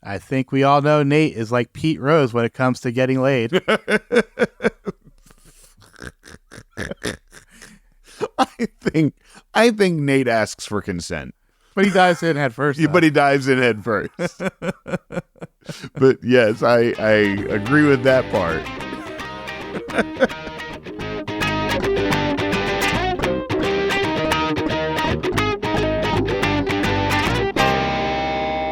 I think we all know Nate is like Pete Rose when it comes to getting laid. I think Nate asks for consent. But he dives in head first. But he dives in head first. But yes, I agree with that part.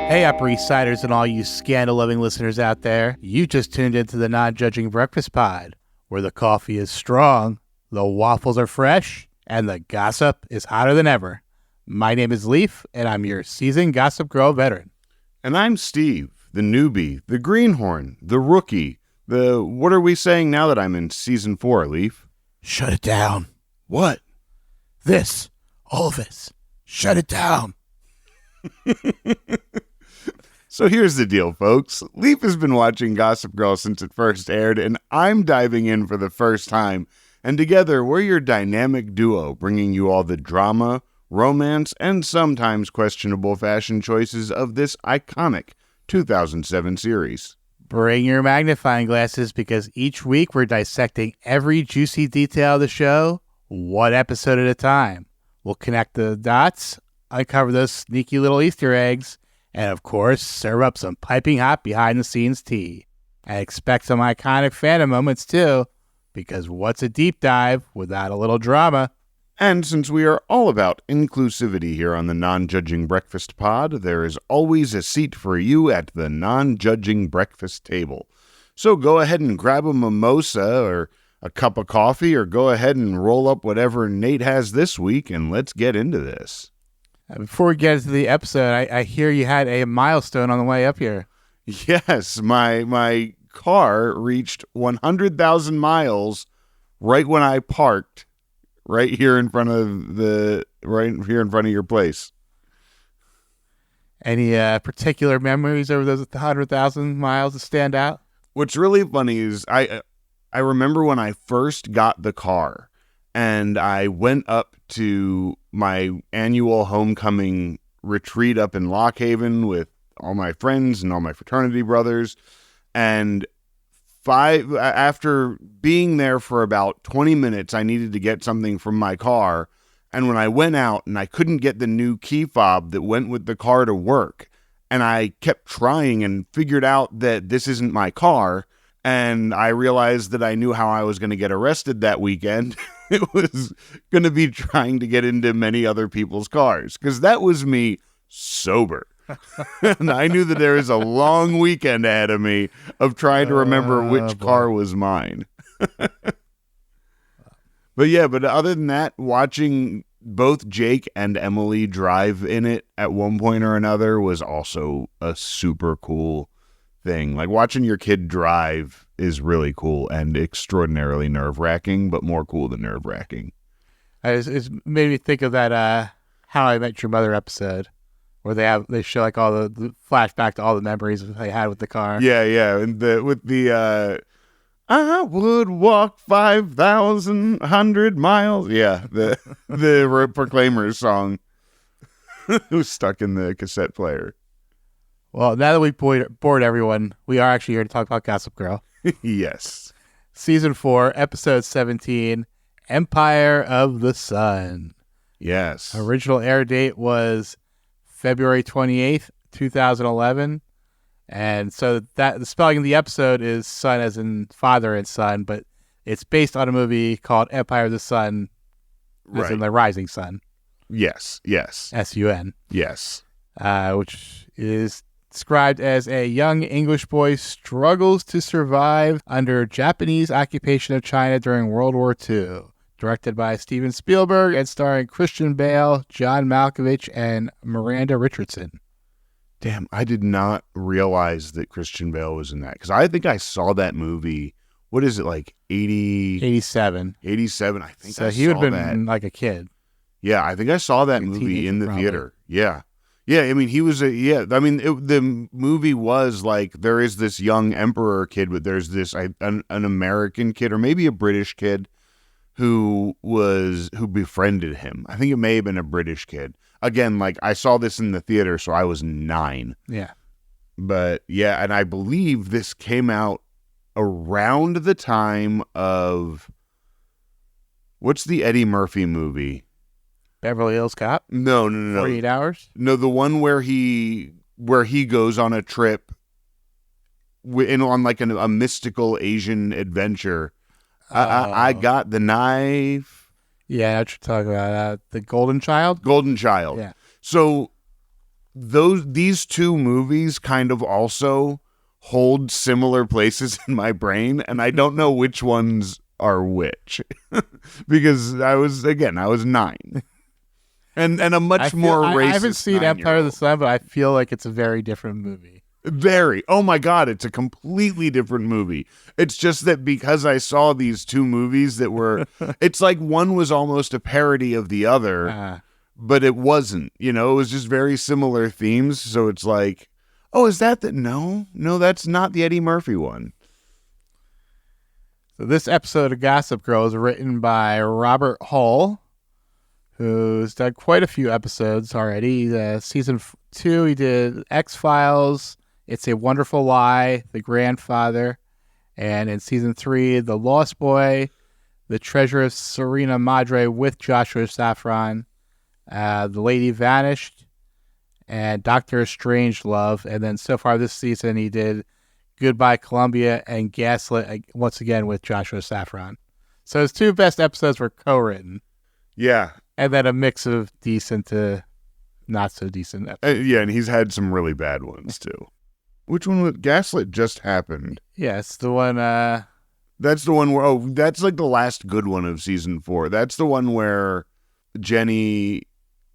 Hey, Upper East Siders and all you scandal-loving listeners out there. You just tuned into the Non-Judging Breakfast Pod, where the coffee is strong, the waffles are fresh, and the gossip is hotter than ever. My name is Leif, and I'm your seasoned Gossip Girl veteran. And I'm Steve, the newbie, the greenhorn, the rookie, what are we saying now that I'm in season 4, Leif? Shut it down. What? This. All of this. Shut it down. So here's the deal, folks. Leif has been watching Gossip Girl since it first aired, and I'm diving in for the first time. And together, we're your dynamic duo, bringing you all the drama, romance, and sometimes questionable fashion choices of this iconic 2007 series. Bring your magnifying glasses, because each week we're dissecting every juicy detail of the show, one episode at a time. We'll connect the dots, uncover those sneaky little Easter eggs, and of course, serve up some piping hot behind-the-scenes tea. And expect some iconic fandom moments too, because what's a deep dive without a little drama? And since we are all about inclusivity here on the Non-Judging Breakfast Pod, there is always a seat for you at the Non-Judging Breakfast table. So go ahead and grab a mimosa or a cup of coffee, or go ahead and roll up whatever Nate has this week, and let's get into this. Before we get into the episode, I hear you had a milestone on the way up here. Yes, my car reached 100,000 miles right when I parked right here in front of your place. Any particular memories over those 100,000 miles that stand out? What's really funny is I remember when I first got the car and I went up to my annual homecoming retreat up in Lock Haven with all my friends and all my fraternity brothers. And after being there for about 20 minutes, I needed to get something from my car. And when I went out and I couldn't get the new key fob that went with the car to work, and I kept trying and figured out that this isn't my car, and I realized that I knew how I was going to get arrested that weekend. It was going to be trying to get into many other people's cars, because that was me sober. And I knew that there was a long weekend ahead of me of trying to remember which car was mine. But other than that, watching both Jake and Emily drive in it at one point or another was also a super cool thing. Like, watching your kid drive is really cool and extraordinarily nerve-wracking, but more cool than nerve-wracking. It's made me think of that How I Met Your Mother episode, where they show like all the flashback to all the memories they had with the car. Yeah, and I would walk 5,100 miles. Yeah, the Proclaimers song was stuck in the cassette player. Well, now that we've bored everyone, we are actually here to talk about Gossip Girl. Yes. Season 4, Episode 17, Empire of the Sun. Yes. Original air date was February 28th, 2011. And so that the spelling of the episode is sun as in father and son, but it's based on a movie called Empire of the Sun, as in the rising sun. Yes. S-U-N. Yes. Which is described as a young English boy struggles to survive under Japanese occupation of China during World War II. Directed by Steven Spielberg and starring Christian Bale, John Malkovich, and Miranda Richardson. Damn, I did not realize that Christian Bale was in that, because I think I saw that movie. What is it, like 87? 87, I think. So he would have been like a kid. Yeah, I think I saw that movie in the theater. Yeah. I mean, he was the movie was like, there is this young emperor kid, but there's this an American kid, or maybe a British kid, who befriended him. I think it may have been a British kid. Again, like, I saw this in the theater, so I was 9. Yeah. But yeah, and I believe this came out around the time of, what's the Eddie Murphy movie? Beverly Hills Cop? No. 48 Hours? No, the one where he goes on a trip on like a mystical Asian adventure. I got the knife. Yeah, that's what you're talking about. The Golden Child? Golden Child. Yeah. So these two movies kind of also hold similar places in my brain, and I don't know which ones are which. Because I was 9. And a much more racist. I haven't seen Empire of the Sun, but I feel like it's a very different movie. Very. Oh my God, it's a completely different movie. It's just that because I saw these two movies that were, it's like one was almost a parody of the other, but it wasn't. You know, it was just very similar themes. So it's like, oh, is that the, no, that's not the Eddie Murphy one. So this episode of Gossip Girl is written by Robert Hull, who's done quite a few episodes already. Season 2, he did X-Files, It's a Wonderful Lie, The Grandfather, and in Season 3, The Lost Boy, The Treasure of Serena Madre with Joshua Safran, The Lady Vanished, and Dr. Strangelove. And then so far this season, he did Goodbye Columbia and Gaslit, once again with Joshua Safran. So his 2 best episodes were co-written. Yeah. And then a mix of decent to not so decent episodes. Yeah, and he's had some really bad ones too. Which one was Gaslit just happened? Yeah, it's the one. That's the one where, that's like the last good one of season 4. That's the one where Jenny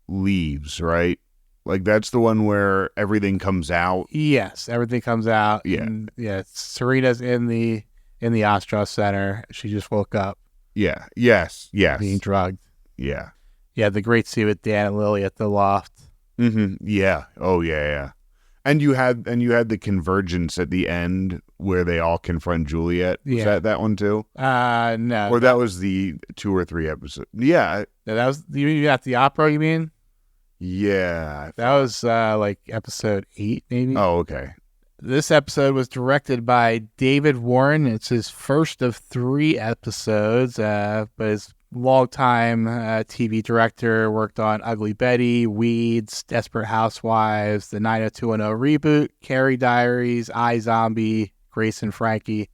leaves, right? Like that's the one where everything comes out. Yes, everything comes out. Yeah, and, yeah. Serena's in the Ostro Center. She just woke up. Yeah. Yes. Being drugged. Yeah. Yeah, the great scene with Dan and Lily at the loft. Mm-hmm. Yeah. Oh yeah. And you had the convergence at the end where they all confront Juliet. Was that one too? No. Or that was the 2 or 3 episodes. Yeah. That was you at the opera. You mean? Yeah. That was like episode 8, maybe. Oh, okay. This episode was directed by David Warren. It's his first of 3 episodes, but his longtime TV director, worked on Ugly Betty, Weeds, Desperate Housewives, the 90210 reboot, Carrie Diaries, iZombie, Grace and Frankie.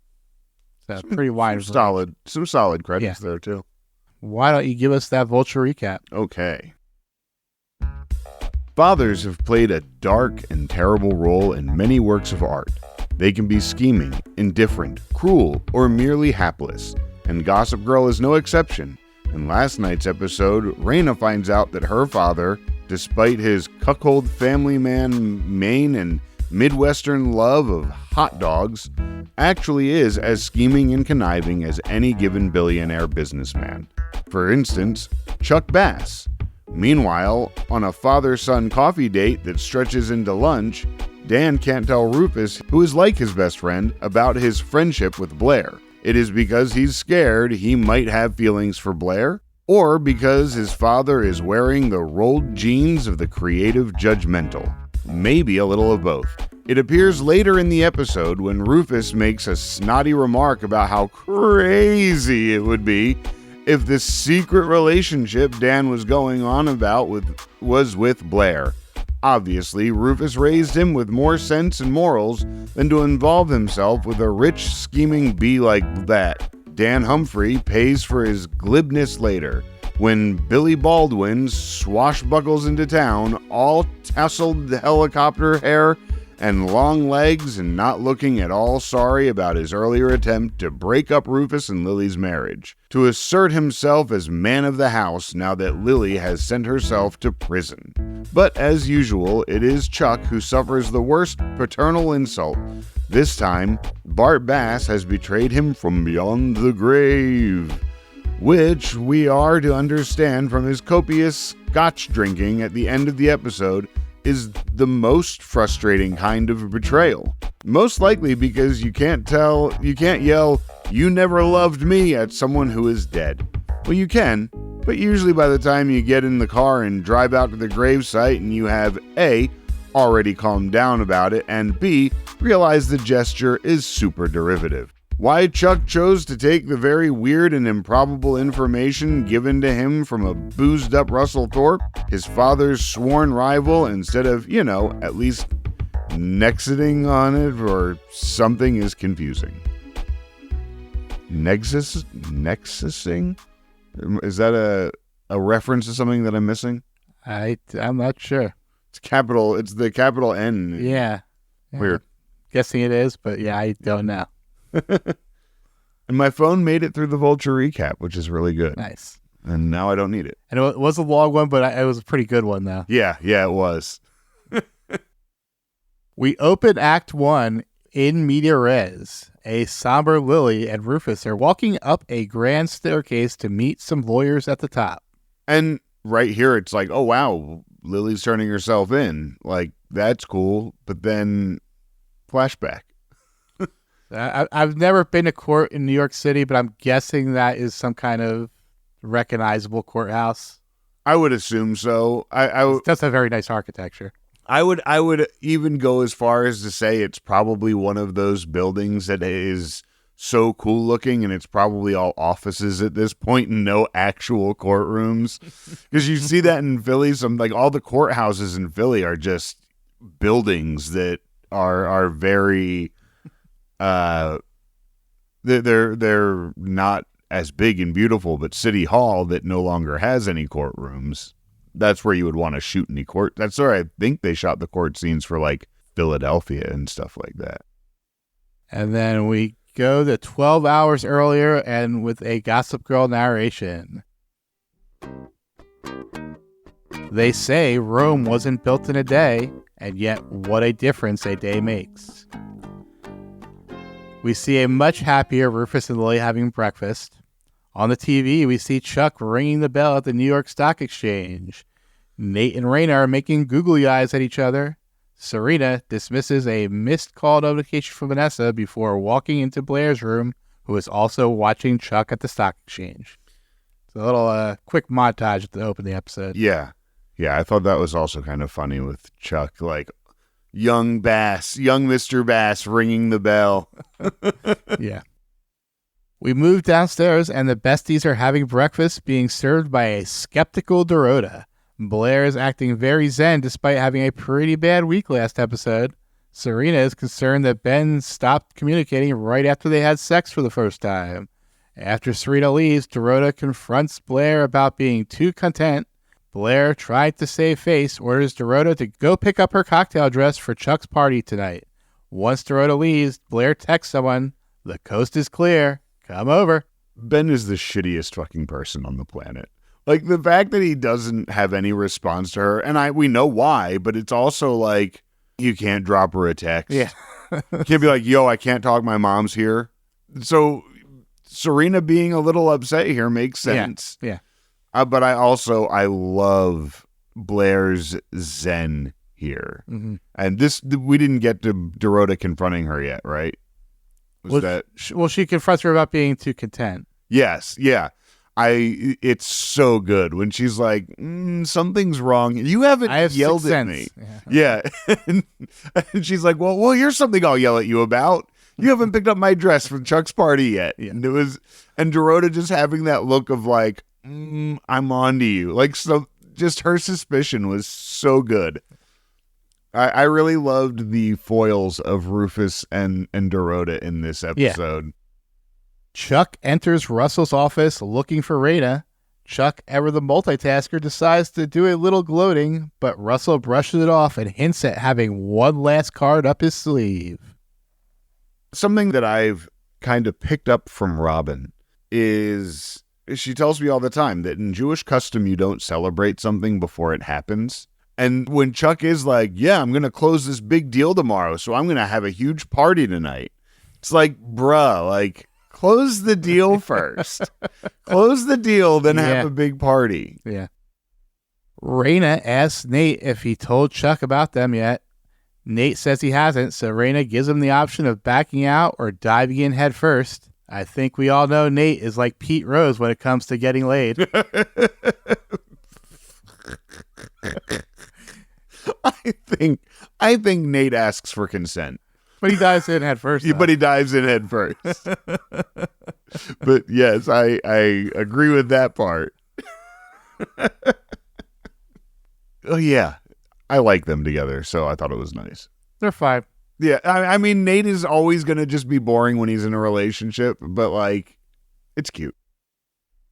So pretty wide. Some solid credits there too. Why don't you give us that Vulture recap? Okay. Fathers have played a dark and terrible role in many works of art. They can be scheming, indifferent, cruel, or merely hapless, and Gossip Girl is no exception. In last night's episode, Raina finds out that her father, despite his cuckold family man Maine and Midwestern love of hot dogs, actually is as scheming and conniving as any given billionaire businessman. For instance, Chuck Bass. Meanwhile, on a father-son coffee date that stretches into lunch, Dan can't tell Rufus, who is like his best friend, about his friendship with Blair. It is because he's scared he might have feelings for Blair, or because his father is wearing the rolled jeans of the creative judgmental. Maybe a little of both. It appears later in the episode when Rufus makes a snotty remark about how crazy it would be if the secret relationship Dan was going on about was with Blair. Obviously, Rufus raised him with more sense and morals than to involve himself with a rich, scheming bee like that. Dan Humphrey pays for his glibness later, when Billy Baldwin swashbuckles into town, all tasseled helicopter hair and long legs, and not looking at all sorry about his earlier attempt to break up Rufus and Lily's marriage, to assert himself as man of the house now that Lily has sent herself to prison. But as usual, it is Chuck who suffers the worst paternal insult. This time, Bart Bass has betrayed him from beyond the grave, which we are to understand from his copious scotch drinking at the end of the episode is the most frustrating kind of betrayal. Most likely because you can't yell, "You never loved me" at someone who is dead. Well, you can, but usually by the time you get in the car and drive out to the gravesite and you have A, already calmed down about it, and B, realize the gesture is super derivative. Why Chuck chose to take the very weird and improbable information given to him from a boozed-up Russell Thorpe, his father's sworn rival, instead of, at least nexiting on it or something, is confusing. Nexusing? Is that a reference to something that I'm missing? I'm not sure. It's the capital N. Yeah. Weird. Guessing it is, but yeah, I don't know. And my phone made it through the Vulture recap, which is really good. Nice. And now I don't need it. And it was a long one, but it was a pretty good one, though. Yeah, it was. We open Act 1 in media res. A somber Lily and Rufus are walking up a grand staircase to meet some lawyers at the top. And right here, it's like, oh, wow, Lily's turning herself in. Like, that's cool. But then flashback. I've never been to court in New York City, but I'm guessing that is some kind of recognizable courthouse. I would assume so. It does have very nice architecture. I would even go as far as to say it's probably one of those buildings that is so cool looking, and it's probably all offices at this point and no actual courtrooms. Because you see that in Philly, all the courthouses in Philly are just buildings that are very they're not as big and beautiful, but City Hall that no longer has any courtrooms. That's where you would want to shoot any court. That's where I think they shot the court scenes for like Philadelphia and stuff like that. And then we go to 12 hours earlier and with a Gossip Girl narration. They say Rome wasn't built in a day, and yet what a difference a day makes. We see a much happier Rufus and Lily having breakfast. On the TV, we see Chuck ringing the bell at the New York Stock Exchange. Nate and Raina are making googly eyes at each other. Serena dismisses a missed call notification from Vanessa before walking into Blair's room, who is also watching Chuck at the Stock Exchange. It's a little quick montage to open the episode. Yeah, I thought that was also kind of funny with Chuck, like young Mr. Bass ringing the bell. Yeah. We move downstairs, and the besties are having breakfast, being served by a skeptical Dorota. Blair is acting very zen despite having a pretty bad week last episode. Serena is concerned that Ben stopped communicating right after they had sex for the first time. After Serena leaves, Dorota confronts Blair about being too content. Blair, trying to save face, orders Dorota to go pick up her cocktail dress for Chuck's party tonight. Once Dorota leaves, Blair texts someone, "The coast is clear. Come over." Ben is the shittiest fucking person on the planet. Like, the fact that he doesn't have any response to her, and we know why, but it's also like, you can't drop her a text. Yeah. You can't be like, yo, I can't talk, my mom's here. So Serena being a little upset here makes sense. Yeah. But I love Blair's zen here. Mm-hmm. And we didn't get to Dorota confronting her yet, right? She confronts her about being too content. Yes, yeah. It's so good when she's like, something's wrong. You haven't yelled at me. Yeah. And she's like, well, here's something I'll yell at you about. You haven't picked up my dress for Chuck's party yet. Yeah. And Dorota just having that look of like, I'm on to you. Like, so just her suspicion was so good. I really loved the foils of Rufus and Dorota in this episode. Yeah. Chuck enters Russell's office looking for Raina. Chuck, ever the multitasker, decides to do a little gloating, but Russell brushes it off and hints at having one last card up his sleeve. Something that I've kind of picked up from Robin is she tells me all the time that in Jewish custom, you don't celebrate something before it happens. And when Chuck is like, yeah, I'm going to close this big deal tomorrow, so I'm going to have a huge party tonight. It's like, bruh, like, close the deal first. Close the deal, then have a big party. Yeah. Raina asks Nate if he told Chuck about them yet. Nate says he hasn't, so Raina gives him the option of backing out or diving in head first. I think we all know Nate is like Pete Rose when it comes to getting laid. I think Nate asks for consent. But he dives in head first. But he dives in head first. But yes, I agree with that part. Oh yeah, I like them together, so I thought it was nice. They're fine. Yeah, I mean, Nate is always going to just be boring when he's in a relationship, but like, it's cute.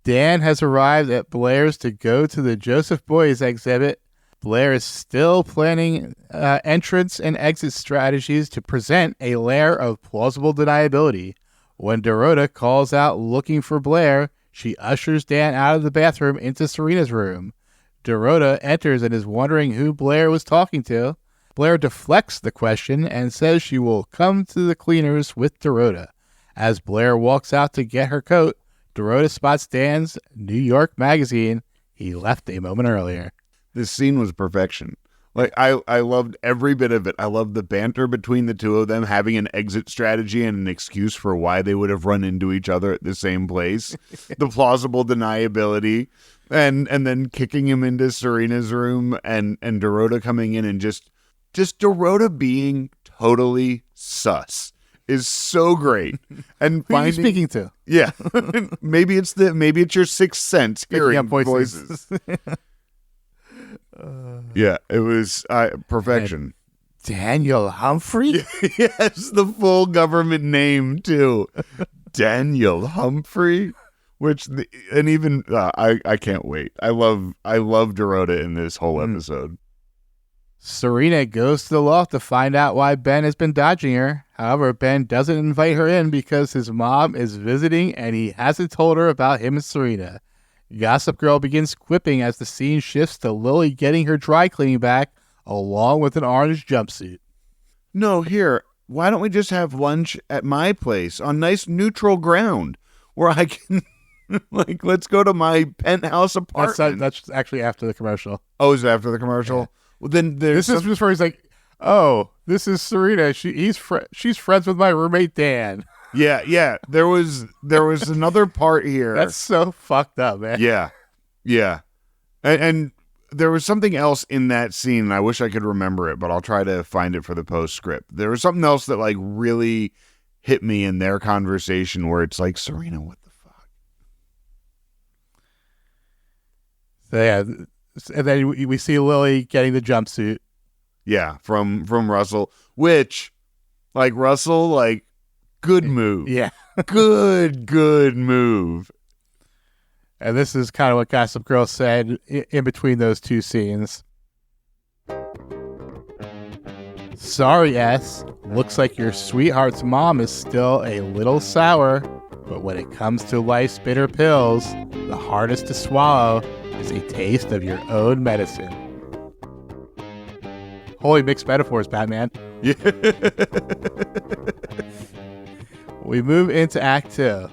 Dan has arrived at Blair's to go to the Joseph Boys exhibit. Blair is still planning entrance and exit strategies to present a layer of plausible deniability. When Dorota calls out looking for Blair, she ushers Dan out of the bathroom into Serena's room. Dorota enters and is wondering who Blair was talking to. Blair deflects the question and says she will come to the cleaners with Dorota. As Blair walks out to get her coat, Dorota spots Dan's New York magazine he left a moment earlier. This scene was perfection. Like, I loved every bit of it. I loved the banter between the two of them, having an exit strategy and an excuse for why they would have run into each other at the same place. The plausible deniability, and then kicking him into Serena's room, and Dorota coming in and just Dorota being totally sus is so great. And Who are you speaking to? Yeah. maybe it's your sixth sense hearing voices. Yeah, it was perfection. Daniel Humphrey? Yes, the full government name too. Daniel Humphrey. I can't wait. I love Dorota in this whole episode. Serena goes to the loft to find out why Ben has been dodging her. However, Ben doesn't invite her in because his mom is visiting and he hasn't told her about him and Serena. Gossip Girl begins quipping as the scene shifts to Lily getting her dry cleaning back along with an orange jumpsuit. No, here, why don't we just have lunch at my place on nice neutral ground where I can, like, let's go to my penthouse apartment. That's actually after the commercial. Oh, is it after the commercial? Yeah. Well, then this is just where he's like, oh, this is Serena. She's friends with my roommate Dan. Yeah. There was another part here. That's so fucked up, man. Yeah. And there was something else in that scene, and I wish I could remember it, but I'll try to find it for the postscript. There was something else that like really hit me in their conversation where it's like, Serena, what the fuck? So yeah, and then we see Lily getting the jumpsuit. Yeah, from Russell, which, like, Russell, like, good move. Yeah. good move. And this is kind of what Gossip Girl said in between those two scenes. Sorry, S. Looks like your sweetheart's mom is still a little sour, but when it comes to life's bitter pills, the hardest to swallow is a taste of your own medicine. Holy mixed metaphors, Batman. Yeah. We move into Act 2.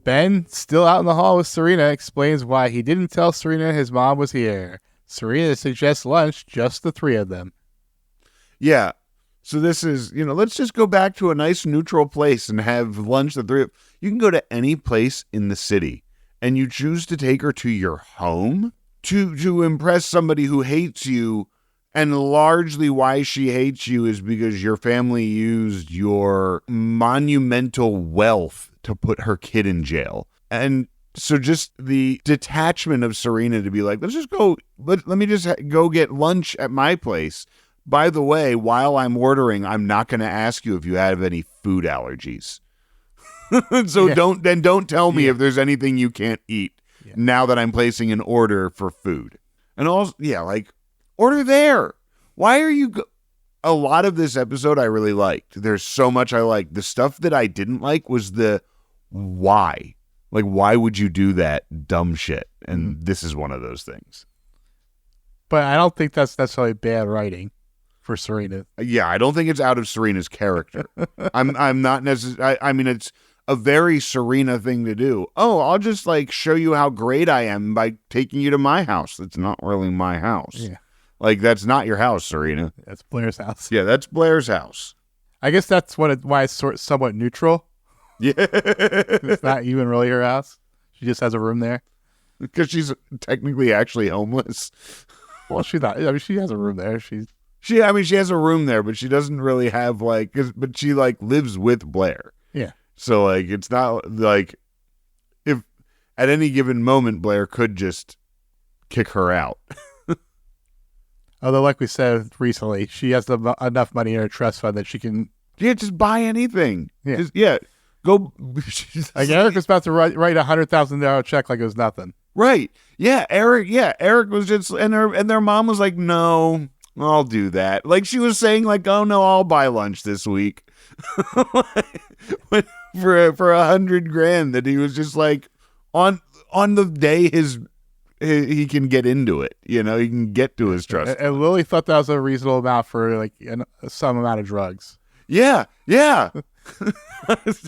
Ben, still out in the hall with Serena, explains why he didn't tell Serena his mom was here. Serena suggests lunch, just the three of them. Yeah. So this is, let's just go back to a nice neutral place and have lunch, the three of you. Can go to any place in the city, and you choose to take her to your home to impress somebody who hates you. And largely why she hates you is because your family used your monumental wealth to put her kid in jail. And so just the detachment of Serena to be like, let me just go get lunch at my place. By the way, while I'm ordering, I'm not going to ask you if you have any food allergies. So don't tell me if there's anything you can't eat now that I'm placing an order for food. And also, order there. Why are you... A lot of this episode I really liked. There's so much I liked. The stuff that I didn't like was the why. Like, why would you do that dumb shit? And this is one of those things. But I don't think that's necessarily bad writing for Serena. Yeah, I don't think it's out of Serena's character. I'm not necessarily... I mean, it's a very Serena thing to do. Oh, I'll just, show you how great I am by taking you to my house. That's not really my house. Yeah. That's not your house, Serena. That's Blair's house. Yeah, that's Blair's house. I guess that's why it's somewhat neutral. Yeah. It's not even really her house. She just has a room there. Because she's technically actually homeless. Well, she's not. I mean, she has a room there. She's She has a room there, but she doesn't really have but she lives with Blair. yeah. So it's not like if at any given moment Blair could just kick her out. Although, like we said recently, she has enough money in her trust fund that she can. Yeah, just buy anything. Yeah. Go. Like Eric was about to write $100,000 check like it was nothing. Right. Yeah, Eric. Yeah, Eric was just and their mom was like, "No, I'll do that." Like she was saying, like, "Oh no, I'll buy lunch this week." for $100,000 that he was just like on the day he can get into it. He can get to his trust. And Lily thought that was a reasonable amount for some amount of drugs. Yeah.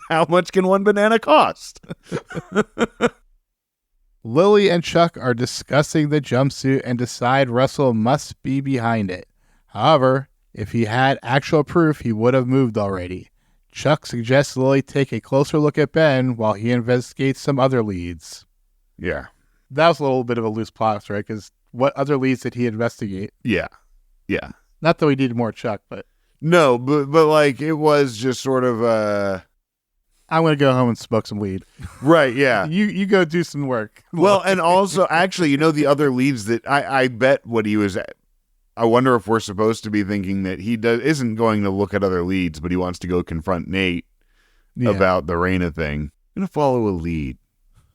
How much can one banana cost? Lily and Chuck are discussing the jumpsuit and decide Russell must be behind it. However, if he had actual proof, he would have moved already. Chuck suggests Lily take a closer look at Ben while he investigates some other leads. Yeah. That was a little bit of a loose plot, right? Because what other leads did he investigate? Yeah. Not that we needed more Chuck, but... No, but it was just sort of... I'm going to go home and smoke some weed. Right, yeah. You go do some work. Well, and also, actually, the other leads that I bet what he was at... I wonder if we're supposed to be thinking that he isn't going to look at other leads, but he wants to go confront Nate about the Serena thing. I'm going to follow a lead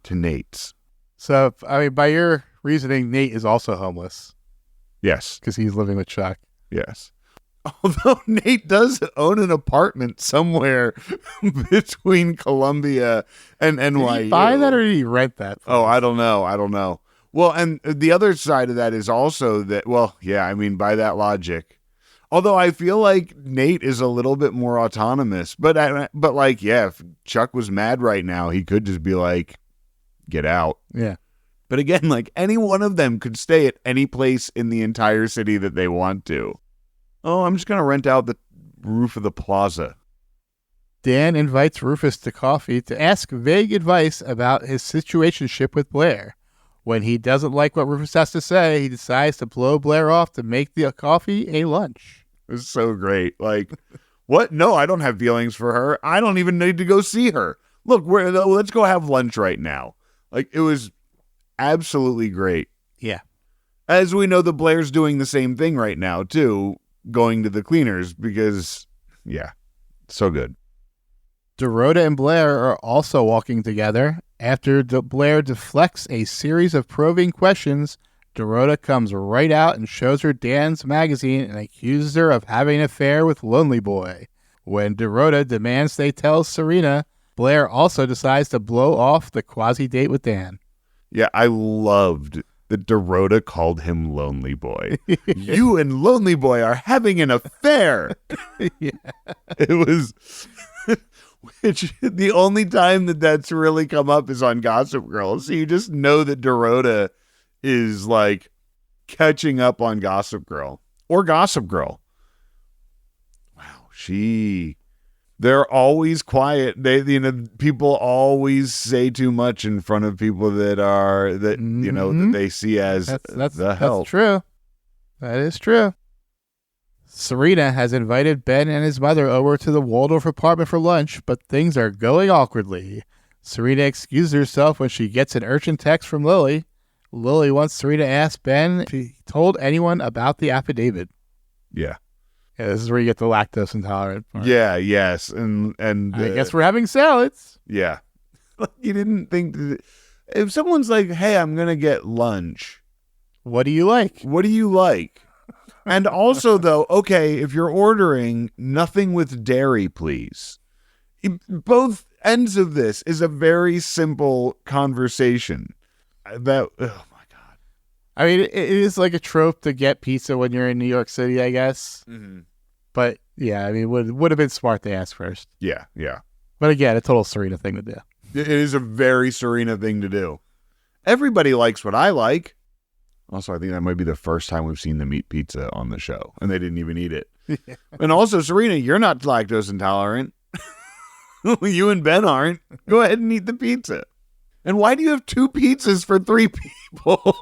to Nate's. So, by your reasoning, Nate is also homeless. Yes. Because he's living with Chuck. Yes. Although Nate does own an apartment somewhere between Columbia and NYU. Did he buy that or did he rent that? Oh, I don't know. Well, and the other side of that is also that, by that logic. Although I feel like Nate is a little bit more autonomous. But if Chuck was mad right now, he could just be like, get out. Yeah. But again, any one of them could stay at any place in the entire city that they want to. Oh, I'm just going to rent out the roof of the plaza. Dan invites Rufus to coffee to ask vague advice about his situationship with Blair. When he doesn't like what Rufus has to say, he decides to blow Blair off to make the coffee a lunch. It's so great. What? No, I don't have feelings for her. I don't even need to go see her. Look, let's go have lunch right now. It was absolutely great. Yeah. As we know, the Blair's doing the same thing right now, too, going to the cleaners because, so good. Dorota and Blair are also walking together. After Blair deflects a series of probing questions, Dorota comes right out and shows her Dan's magazine and accuses her of having an affair with Lonely Boy. When Dorota demands they tell Serena, Blair also decides to blow off the quasi-date with Dan. Yeah, I loved that Dorota called him Lonely Boy. You and Lonely Boy are having an affair. Yeah. It was... Which the only time that's really come up is on Gossip Girl. So you just know that Dorota is catching up on Gossip Girl or Gossip Girl. Wow. They're always quiet. People always say too much in front of people that that they see as the help. That's true. That is true. Serena has invited Ben and his mother over to the Waldorf apartment for lunch, but things are going awkwardly. Serena excuses herself when she gets an urgent text from Lily. Lily wants Serena to ask Ben if he told anyone about the affidavit. Yeah. Yeah, this is where you get the lactose intolerant part. Yeah, yes. And I guess we're having salads. Yeah. You didn't think if someone's like, "Hey, I'm going to get lunch." What do you like? What do you like? And also, though, okay, if you're ordering nothing with dairy, please. Both ends of this is a very simple conversation. Oh, my God. I mean, it is like a trope to get pizza when you're in New York City, I guess. Mm-hmm. But, yeah, I mean, would have been smart to ask first. Yeah. But again, a total Serena thing to do. It is a very Serena thing to do. Everybody likes what I like. Also, I think that might be the first time we've seen them eat pizza on the show, and they didn't even eat it. Yeah. And also, Serena, you're not lactose intolerant. You and Ben aren't. Go ahead and eat the pizza. And why do you have 2 pizzas for 3 people?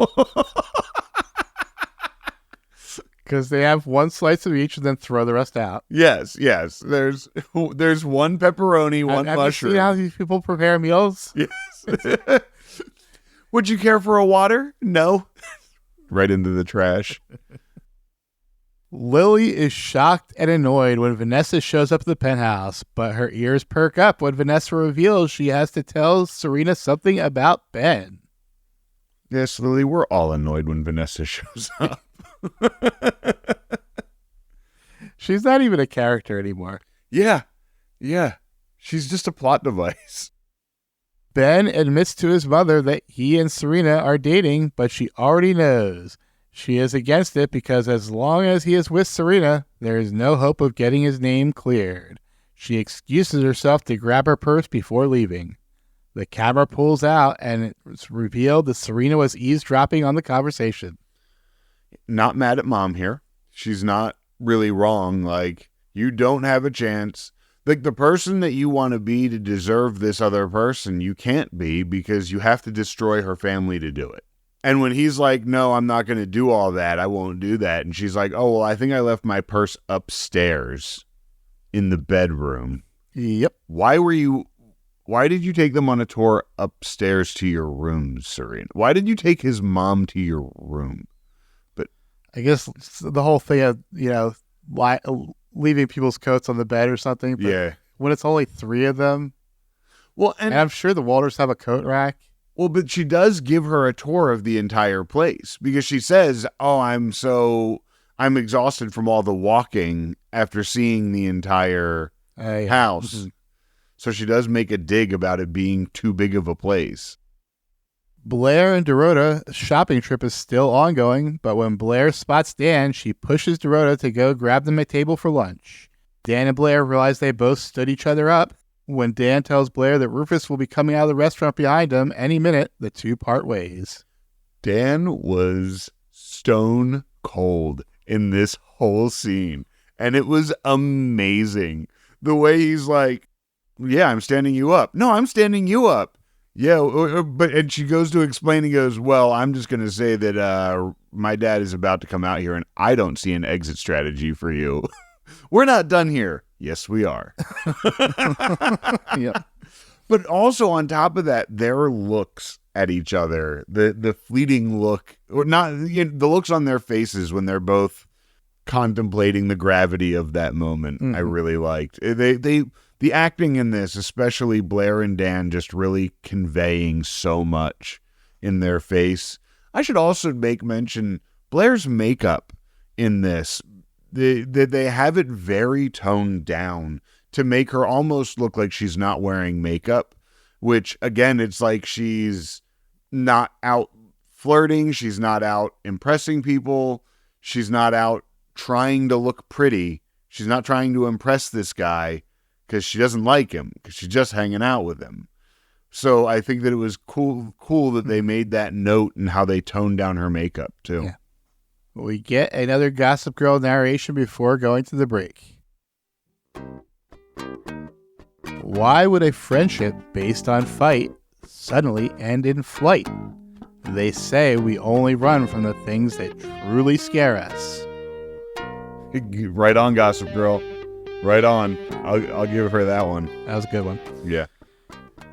Because they have one slice of each and then throw the rest out. Yes. There's one pepperoni, one have mushroom. You seen how these people prepare meals? Yes. Would you care for a water? No. Right into the trash. Lily is shocked and annoyed when Vanessa shows up at the penthouse, but her ears perk up when Vanessa reveals she has to tell Serena something about Ben. Yes, Lily, we're all annoyed when Vanessa shows up. She's not even a character anymore. Yeah. She's just a plot device. Ben admits to his mother that he and Serena are dating, but she already knows. She is against it because as long as he is with Serena, there is no hope of getting his name cleared. She excuses herself to grab her purse before leaving. The camera pulls out and it's revealed that Serena was eavesdropping on the conversation. Not mad at mom here. She's not really wrong. Like, you don't have a chance. Like, the person that you want to be to deserve this other person, you can't be because you have to destroy her family to do it. And when he's like, no, I'm not going to do all that. I won't do that. And she's like, oh, well, I think I left my purse upstairs in the bedroom. Yep. Why did you take them on a tour upstairs to your room, Serena? Why did you take his mom to your room? But I guess the whole thing of, why leaving people's coats on the bed or something. But yeah. When it's only 3 of them. Well, and I'm sure the Walters have a coat rack. Well, but she does give her a tour of the entire place because she says, oh, I'm exhausted from all the walking after seeing the entire house. Mm-hmm. So she does make a dig about it being too big of a place. Blair and Dorota's shopping trip is still ongoing, but when Blair spots Dan, she pushes Dorota to go grab them a table for lunch. Dan and Blair realize they both stood each other up. When Dan tells Blair that Rufus will be coming out of the restaurant behind him any minute, the two part ways. Dan was stone cold in this whole scene, and it was amazing. The way he's like, yeah, I'm standing you up. No, I'm standing you up. Yeah, and she goes to explain and goes, well, I'm just going to say that my dad is about to come out here, and I don't see an exit strategy for you. We're not done here. Yes, we are. Yep. But also on top of that, their looks at each other, the fleeting look, or not, the looks on their faces when they're both contemplating the gravity of that moment, I really liked. The acting in this, especially Blair and Dan, just really conveying so much in their face. I should also make mention Blair's makeup in this. They have it very toned down to make her almost look like she's not wearing makeup, which, again, it's like she's not out flirting. She's not out impressing people. She's not out trying to look pretty. She's not trying to impress this guy because she doesn't like him, because she's just hanging out with him. So I think that it was cool that they made that note and how they toned down her makeup, too. Yeah. We get another Gossip Girl narration before going to the break. Why would a friendship based on fight suddenly end in flight? They say we only run from the things that truly scare us. Right on, Gossip Girl. Right on. I'll give her that one. That was a good one. Yeah.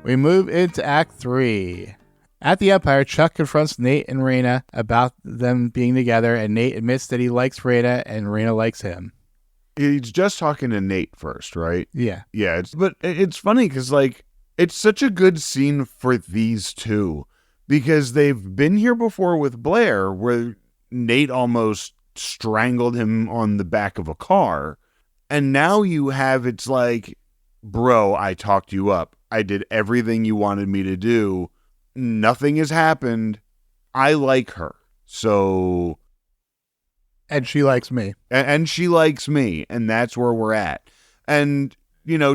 We move into Act 3. At the Empire, Chuck confronts Nate and Raina about them being together, and Nate admits that he likes Raina and Raina likes him. He's just talking to Nate first, right? Yeah. Yeah, but it's funny because, it's such a good scene for these two because they've been here before with Blair where Nate almost strangled him on the back of a car. And now you have, it's like, bro, I talked you up. I did everything you wanted me to do. Nothing has happened. I like her. So. And she likes me. And she likes me. And that's where we're at. And,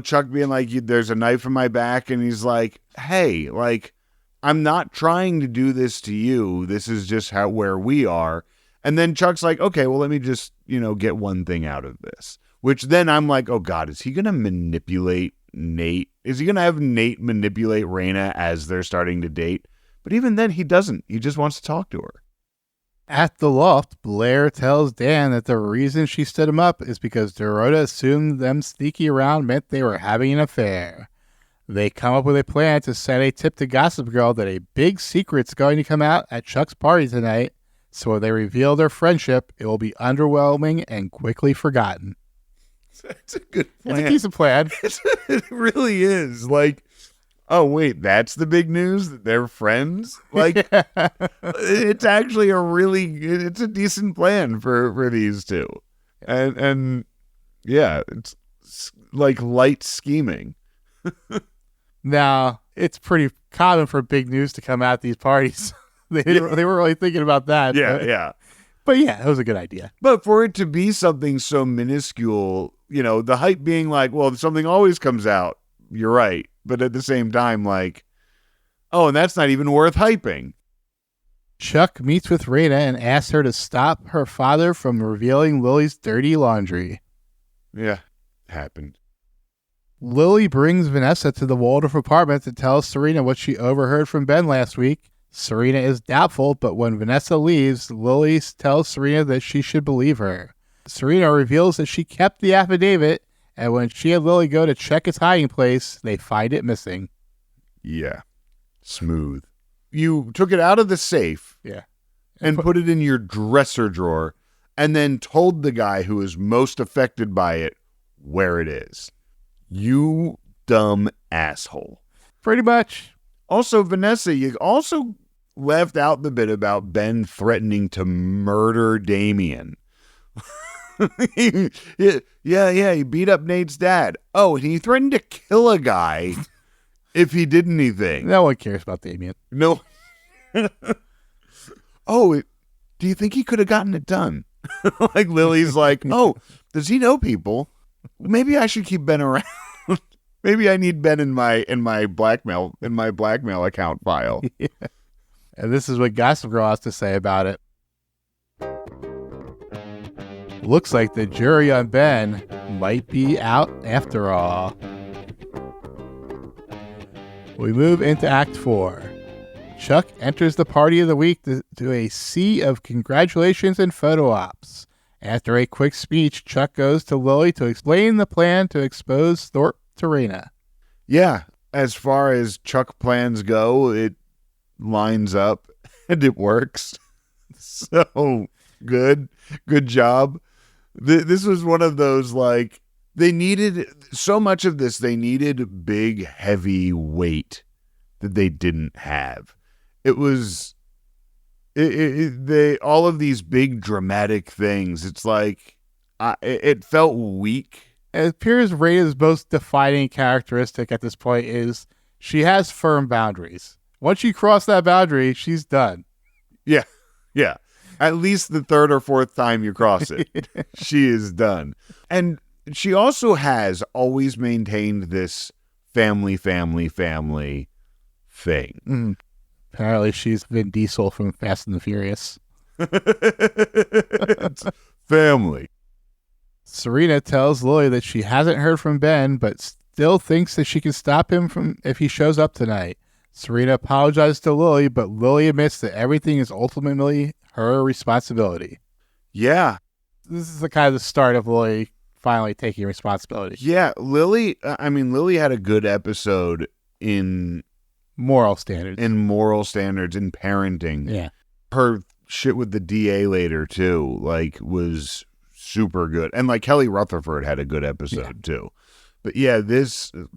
Chuck being like, there's a knife in my back. And he's like, hey, I'm not trying to do this to you. This is just where we are. And then Chuck's like, okay, well, let me just, get one thing out of this. Which then I'm like, oh, God, is he going to manipulate Nate? Is he going to have Nate manipulate Raina as they're starting to date? But even then, he doesn't. He just wants to talk to her. At the loft, Blair tells Dan that the reason she stood him up is because Dorota assumed them sneaking around meant they were having an affair. They come up with a plan to send a tip to Gossip Girl that a big secret's going to come out at Chuck's party tonight, so when they reveal their friendship, it will be underwhelming and quickly forgotten. It's a good plan. It's a decent plan. It really is. Like, oh, wait, that's the big news? That they're friends? Like, it's actually it's a decent plan for these two. And yeah, it's like light scheming. Now, it's pretty common for big news to come out at these parties. They were really thinking about that. Yeah. But yeah, it was a good idea. But for it to be something so minuscule, the hype being like, well, something always comes out. You're right. But at the same time, like, oh, and that's not even worth hyping. Chuck meets with Serena and asks her to stop her father from revealing Lily's dirty laundry. Yeah, happened. Lily brings Vanessa to the Waldorf apartment to tell Serena what she overheard from Ben last week. Serena is doubtful, but when Vanessa leaves, Lily tells Serena that she should believe her. Serena reveals that she kept the affidavit, and when she and Lily go to check its hiding place, they find it missing. Yeah. Smooth. You took it out of the safe. Yeah. And put it in your dresser drawer, and then told the guy who is most affected by it where it is. You dumb asshole. Pretty much. Also, Vanessa, you also left out the bit about Ben threatening to murder Damien. Yeah, he beat up Nate's dad. Oh, and he threatened to kill a guy if he did anything. No one cares about Damien. No. Oh, do you think he could have gotten it done? Like Lily's like, oh, does he know people? Maybe I should keep Ben around. Maybe I need Ben in my blackmail account file. Yeah. And this is what Gossip Girl has to say about it. Looks like the jury on Ben might be out after all. We move into Act 4. Chuck enters the party of the week to a sea of congratulations and photo ops. After a quick speech, Chuck goes to Lily to explain the plan to expose Thorpe to Serena. Yeah, as far as Chuck plans go, it lines up and it works. So good job. This was one of those, like, they needed so much of this. They needed big, heavy weight that they didn't have. It was all of these big dramatic things. It's like it felt weak. It appears Rena's most defining characteristic at this point is she has firm boundaries. Once you cross that boundary, she's done. Yeah. At least the third or fourth time you cross it, she is done. And she also has always maintained this family thing. Apparently she's Vin Diesel from Fast and the Furious. It's family. Serena tells Lily that she hasn't heard from Ben, but still thinks that she can stop him from if he shows up tonight. Serena apologizes to Lily, but Lily admits that everything is ultimately her responsibility. Yeah. This is the kind of the start of Lily finally taking responsibility. Yeah, Lily had a good episode in moral standards, in parenting. Yeah. Her shit with the DA later too, like, was super good. And like Kelly Rutherford had a good episode too. But yeah,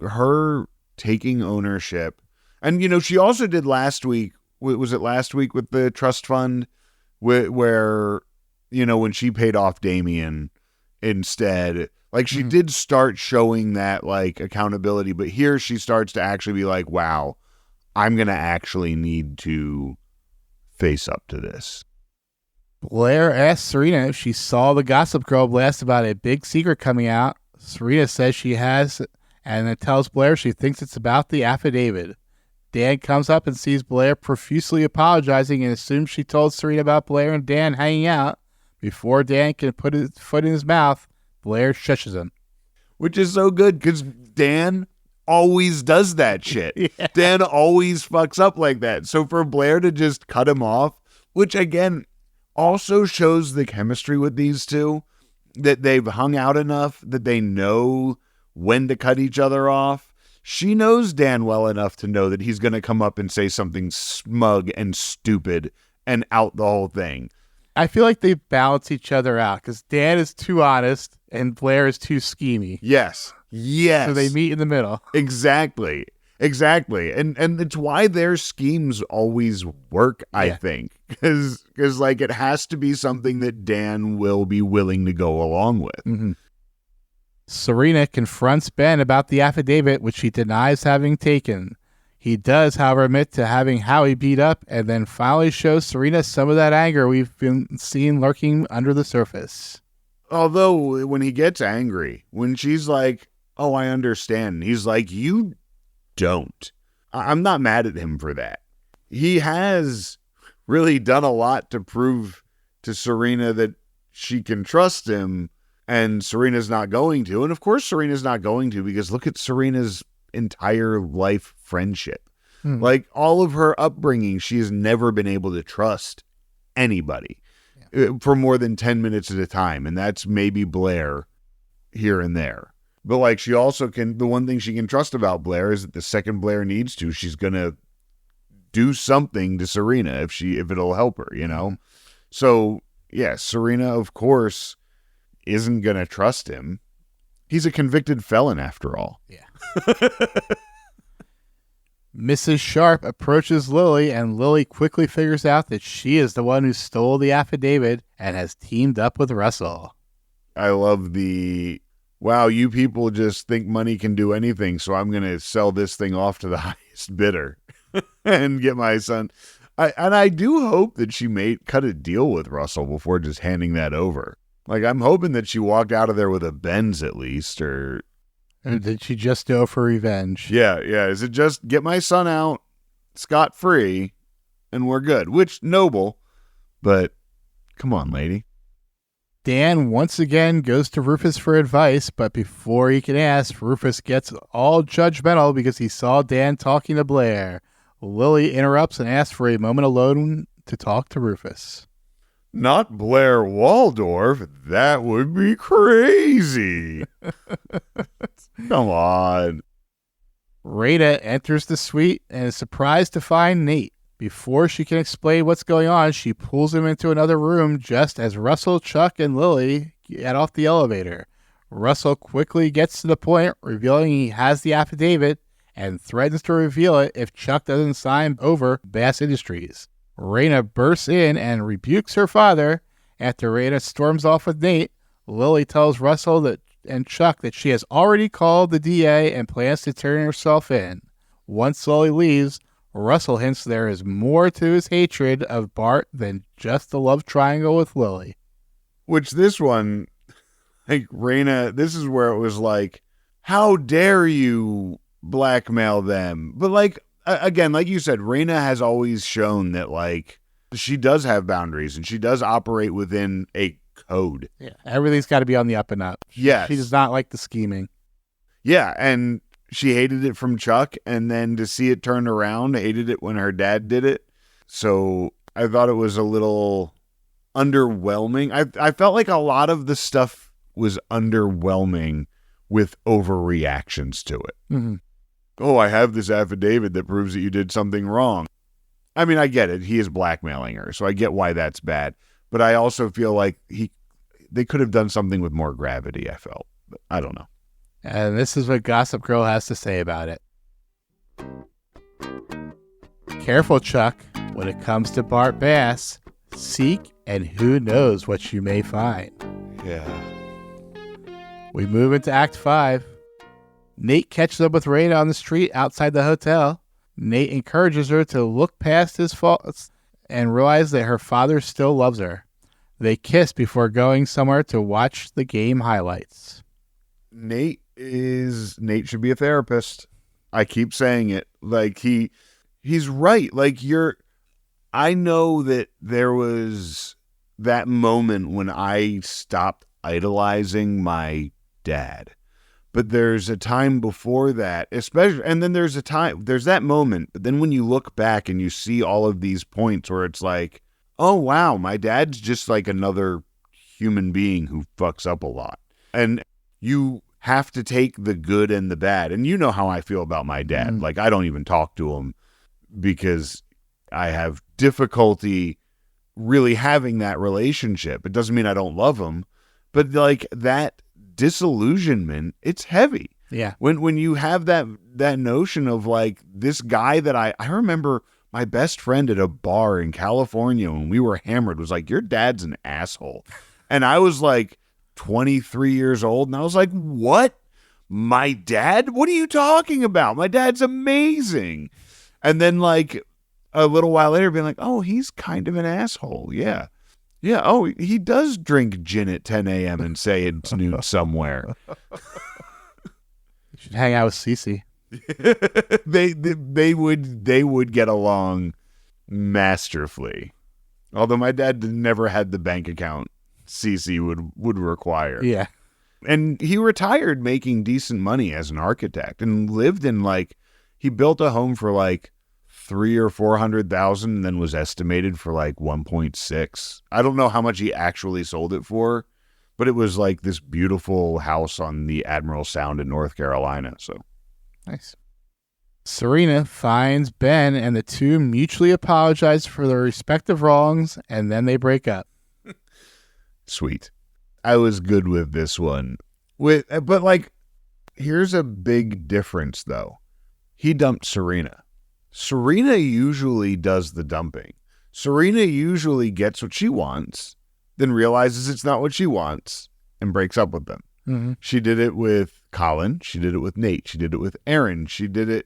her taking ownership. And she also did last week, was it last week with the trust fund where when she paid off Damien instead, like, she did start showing that, like, accountability, but here she starts to actually be like, wow, I'm going to actually need to face up to this. Blair asks Serena if she saw the Gossip Girl blast about a big secret coming out. Serena says she has, and then tells Blair she thinks it's about the affidavit. Dan comes up and sees Blair profusely apologizing and assumes she told Serena about Blair and Dan hanging out. Before Dan can put his foot in his mouth, Blair shushes him. Which is so good, because Dan always does that shit. Yeah. Dan always fucks up like that. So for Blair to just cut him off, which, again, also shows the chemistry with these two, that they've hung out enough that they know when to cut each other off. She knows Dan well enough to know that he's going to come up and say something smug and stupid and out the whole thing. I feel like they balance each other out because Dan is too honest and Blair is too schemy. Yes. So they meet in the middle. Exactly. And it's why their schemes always work, I think. Because like it has to be something that Dan will be willing to go along with. Mm-hmm. Serena confronts Ben about the affidavit, which he denies having taken. He does, however, admit to having Howie beat up and then finally shows Serena some of that anger we've been seeing lurking under the surface. Although when he gets angry, when she's like, oh, I understand, he's like, you don't. I'm not mad at him for that. He has really done a lot to prove to Serena that she can trust him, and Serena's not going to. And of course Serena's not going to, because look at Serena's entire life friendship. Like all of her upbringing, she has never been able to trust anybody for more than 10 minutes at a time. And that's maybe Blair here and there. But like she also can, the one thing she can trust about Blair is that the second Blair needs to, she's going to do something to Serena if it'll help her, you know? So yeah, Serena, of course, isn't going to trust him. He's a convicted felon after all. Yeah. Mrs. Sharp approaches Lily, and Lily quickly figures out that she is the one who stole the affidavit and has teamed up with Russell. I love wow, you people just think money can do anything, so I'm going to sell this thing off to the highest bidder and get my son. I do hope that she cut a deal with Russell before just handing that over. Like, I'm hoping that she walked out of there with a Benz at least, or did she just go for revenge? Yeah. Is it just get my son out scot-free and we're good? Which, noble, but come on, lady. Dan once again goes to Rufus for advice, but before he can ask, Rufus gets all judgmental because he saw Dan talking to Blair. Lily interrupts and asks for a moment alone to talk to Rufus. Not Blair Waldorf. That would be crazy. Come on. Rita enters the suite and is surprised to find Nate. Before she can explain what's going on, she pulls him into another room just as Russell, Chuck, and Lily get off the elevator. Russell quickly gets to the point, revealing he has the affidavit and threatens to reveal it if Chuck doesn't sign over Bass Industries. Raina bursts in and rebukes her father. After Raina storms off with Nate, Lily tells Russell and Chuck that she has already called the DA and plans to turn herself in. Once Lily leaves, Russell hints there is more to his hatred of Bart than just the love triangle with Lily. Which this one, like Raina, this is where it was like, how dare you blackmail them? But like, again, like you said, Raina has always shown that like she does have boundaries and she does operate within a code. Yeah, everything's got to be on the up and up. Yes. She does not like the scheming. Yeah, and she hated it from Chuck, and then to see it turned around, hated it when her dad did it. So I thought it was a little underwhelming. I felt like a lot of the stuff was underwhelming with overreactions to it. Mm-hmm. Oh, I have this affidavit that proves that you did something wrong. I mean, I get it. He is blackmailing her, so I get why that's bad. But I also feel like they could have done something with more gravity, I felt. But I don't know. And this is what Gossip Girl has to say about it. Careful, Chuck. When it comes to Bart Bass, seek and who knows what you may find. Yeah. We move into Act 5. Nate catches up with Raina on the street outside the hotel. Nate encourages her to look past his faults and realize that her father still loves her. They kiss before going somewhere to watch the game highlights. Nate should be a therapist. I keep saying it. Like he's right. Like I know that there was that moment when I stopped idolizing my dad. But there's a time before that, especially, and then there's that moment. But then when you look back and you see all of these points where it's like, oh, wow, my dad's just like another human being who fucks up a lot. And you have to take the good and the bad. And you know how I feel about my dad. Like, I don't even talk to him because I have difficulty really having that relationship. It doesn't mean I don't love him, but like that disillusionment, it's heavy. Yeah. When you have that notion of like this guy that I remember my best friend at a bar in California when we were hammered was like, your dad's an asshole. And I was like 23 years old and I was like, what? My dad? What are you talking about? My dad's amazing. And then like a little while later being like, oh, he's kind of an asshole. Yeah. Yeah. Oh, he does drink gin at 10 a.m. and say it's noon somewhere. You should hang out with Cece. they would get along masterfully. Although my dad never had the bank account Cece would require. Yeah. And he retired making decent money as an architect and lived in like, he built a home for like 300,000 or 400,000 and then was estimated for like 1.6. I don't know how much he actually sold it for, but it was like this beautiful house on the Admiral Sound in North Carolina. So nice. Serena finds Ben and the two mutually apologize for their respective wrongs, and then they break up. Sweet. I was good with this one. But like, here's a big difference though. He dumped Serena. Serena usually does the dumping. Serena usually gets what she wants, then realizes it's not what she wants, and breaks up with them. Mm-hmm. She did it with Colin. She did it with Nate. She did it with Aaron. She did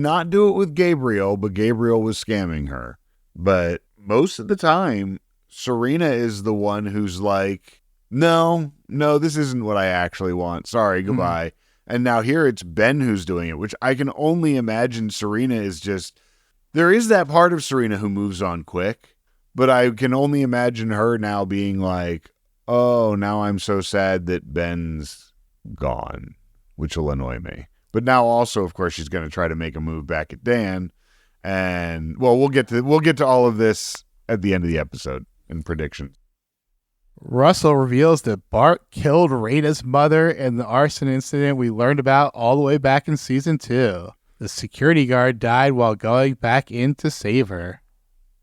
not do it with Gabriel, but Gabriel was scamming her. But most of the time, Serena is the one who's like, no, this isn't what I actually want. Sorry, goodbye. And now here it's Ben who's doing it, which I can only imagine Serena is just, there is that part of Serena who moves on quick, but I can only imagine her now being like, oh, now I'm so sad that Ben's gone, which will annoy me. But now also, of course, she's going to try to make a move back at Dan. And well, we'll get to all of this at the end of the episode in predictions. Russell reveals that Bart killed Raina's mother in the arson incident we learned about all the way back in season 2. The security guard died while going back in to save her.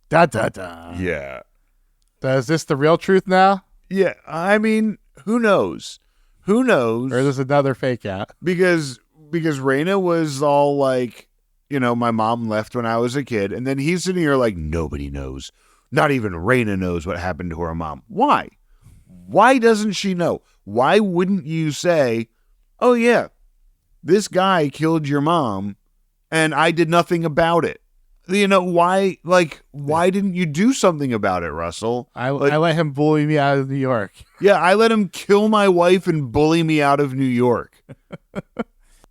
Da da da. Yeah. Is this the real truth now? Yeah. I mean, who knows? Who knows? Or there's another fake out. Because Raina was all like, you know, my mom left when I was a kid. And then he's sitting here like, nobody knows. Not even Raina knows what happened to her mom. Why? Why doesn't she know? Why wouldn't you say, oh yeah, this guy killed your mom and I did nothing about it? You know, why didn't you do something about it, Russell? I let him bully me out of New York. Yeah, I let him kill my wife and bully me out of New York.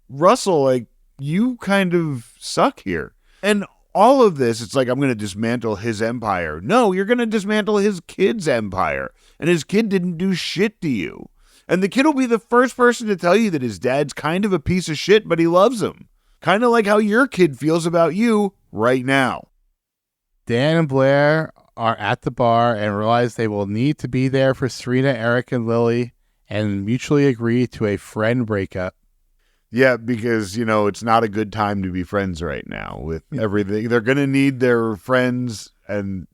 Russell, like, you kind of suck here. And all of this, it's like, I'm going to dismantle his empire. No, you're going to dismantle his kid's empire. And his kid didn't do shit to you. And the kid will be the first person to tell you that his dad's kind of a piece of shit, but he loves him. Kind of like how your kid feels about you right now. Dan and Blair are at the bar and realize they will need to be there for Serena, Eric, and Lily, and mutually agree to a friend breakup. Yeah, because, you know, it's not a good time to be friends right now with everything. They're going to need their friends, and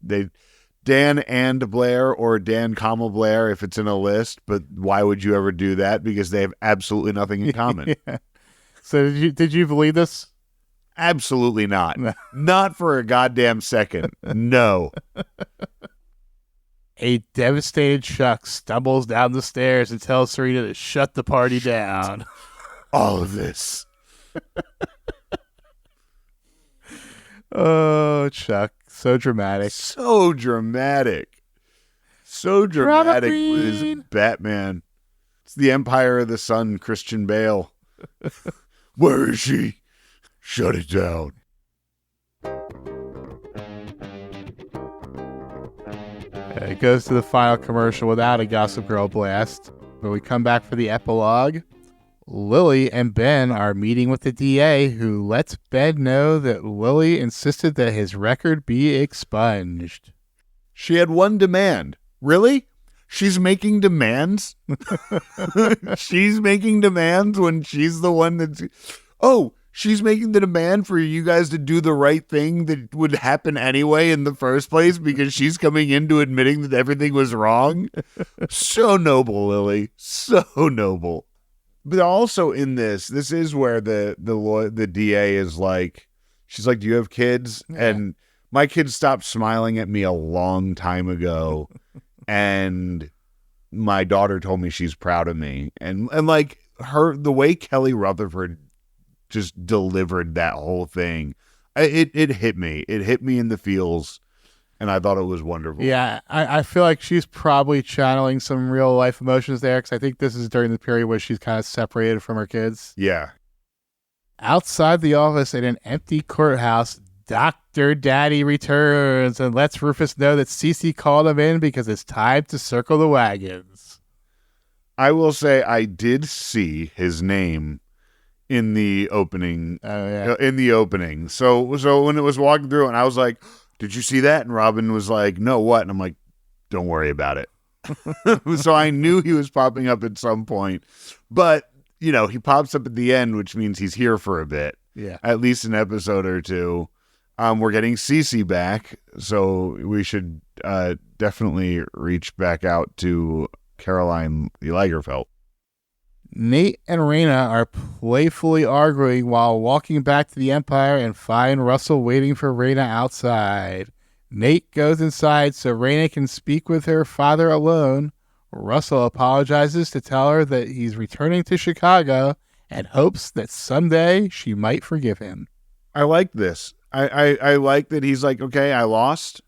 Dan and Blair, or Dan, Blair, if it's in a list. But why would you ever do that? Because they have absolutely nothing in common. Yeah. So did you believe this? Absolutely not. Not for a goddamn second. No. A devastated Chuck stumbles down the stairs and tells Serena to shut the party down. All of this. Oh, Chuck. So dramatic. So dramatic. So dramatic with his Batman. It's the Empire of the Sun, Christian Bale. Where is she? Shut it down. It goes to the final commercial without a Gossip Girl blast. When we come back for the epilogue, Lily and Ben are meeting with the DA, who lets Ben know that Lily insisted that his record be expunged. She had one demand. Really? She's making demands? She's making demands when she's the one that's... Oh, she's making the demand for you guys to do the right thing that would happen anyway in the first place because she's coming into admitting that everything was wrong. So noble, Lily. So noble. But also in this is where the DA is like, she's like, do you have kids? Yeah. And my kids stopped smiling at me a long time ago. And my daughter told me she's proud of me. And like the way Kelly Rutherford just delivered that whole thing, it hit me. It hit me in the feels, and I thought it was wonderful. Yeah, I feel like she's probably channeling some real life emotions there, because I think this is during the period where she's kind of separated from her kids. Yeah. Outside the office in an empty courthouse, Dr. Daddy returns and lets Rufus know that Cece called him in because it's time to circle the wagons. I will say I did see his name in the opening. Oh, yeah. In the opening. So when it was walking through, and I was like, did you see that? And Robin was like, no, what? And I'm like, don't worry about it. So I knew he was popping up at some point. But, he pops up at the end, which means he's here for a bit. Yeah. At least an episode or two. We're getting Cece back, so we should definitely reach back out to Caroline Lagerfeld. Nate and Raina are playfully arguing while walking back to the Empire and find Russell waiting for Raina outside. Nate goes inside so Raina can speak with her father alone. Russell apologizes to tell her that he's returning to Chicago and hopes that someday she might forgive him. I like this. I like that he's like, okay, I lost.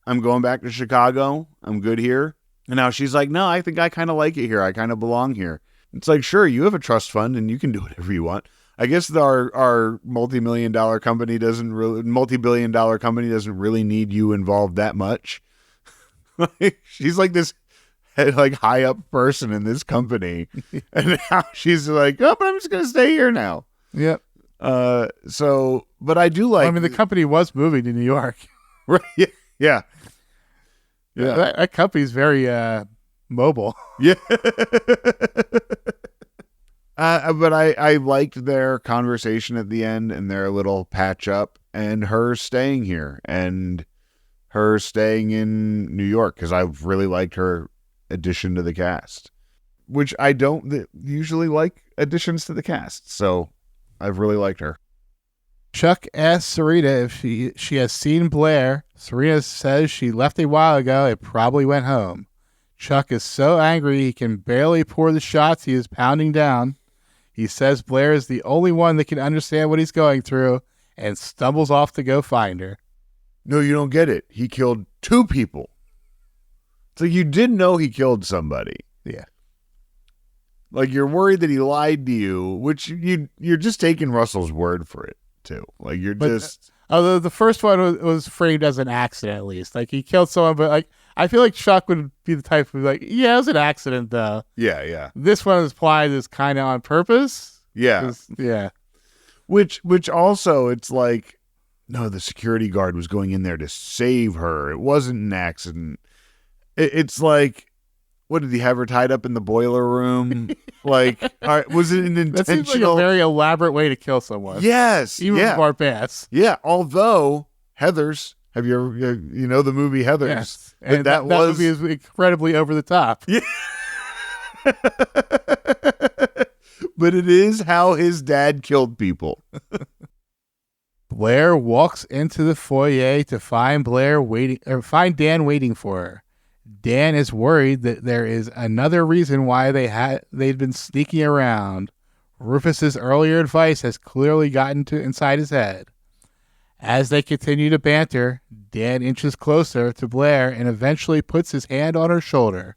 I'm going back to Chicago. I'm good here. And now she's like, no, I think I kind of like it here. I kind of belong here. It's like, sure, you have a trust fund and you can do whatever you want. I guess our multi-billion dollar company doesn't really need you involved that much. She's like this high up person in this company. And now she's like, oh, but I'm just going to stay here now. Yep. But I do like... the company was moving to New York. Right. Yeah. That company's very mobile. Yeah. But I liked their conversation at the end and their little patch up and her staying here and her staying in New York, because I've really liked her addition to the cast, which I don't usually like additions to the cast. So I've really liked her. Chuck asks Serena if she has seen Blair. Serena says she left a while ago and probably went home. Chuck is so angry he can barely pour the shots he is pounding down. He says Blair is the only one that can understand what he's going through and stumbles off to go find her. No, you don't get it. He killed 2 people. So you did know he killed somebody. Yeah. Like, you're worried that he lied to you, which you're just taking Russell's word for it, too. Like, although the first one was framed as an accident, at least. Like, he killed someone, but, like, I feel like Chuck would be the type of, like, yeah, it was an accident, though. Yeah. This one is applied as kind of on purpose. Yeah. Yeah. Which also, it's like, no, the security guard was going in there to save her. It wasn't an accident. It's like, what, did he have her tied up in the boiler room? Like, was it an intentional? That seems like a very elaborate way to kill someone. Yes. Even with Bart Bass. Yeah. Although, Heathers, have you ever, the movie Heathers? Yes. And that movie is incredibly over the top. Yeah. But it is how his dad killed people. Blair walks into the foyer to find Dan waiting for her. Dan is worried that there is another reason why they'd been sneaking around. Rufus's earlier advice has clearly gotten inside his head. As they continue to banter, Dan inches closer to Blair and eventually puts his hand on her shoulder.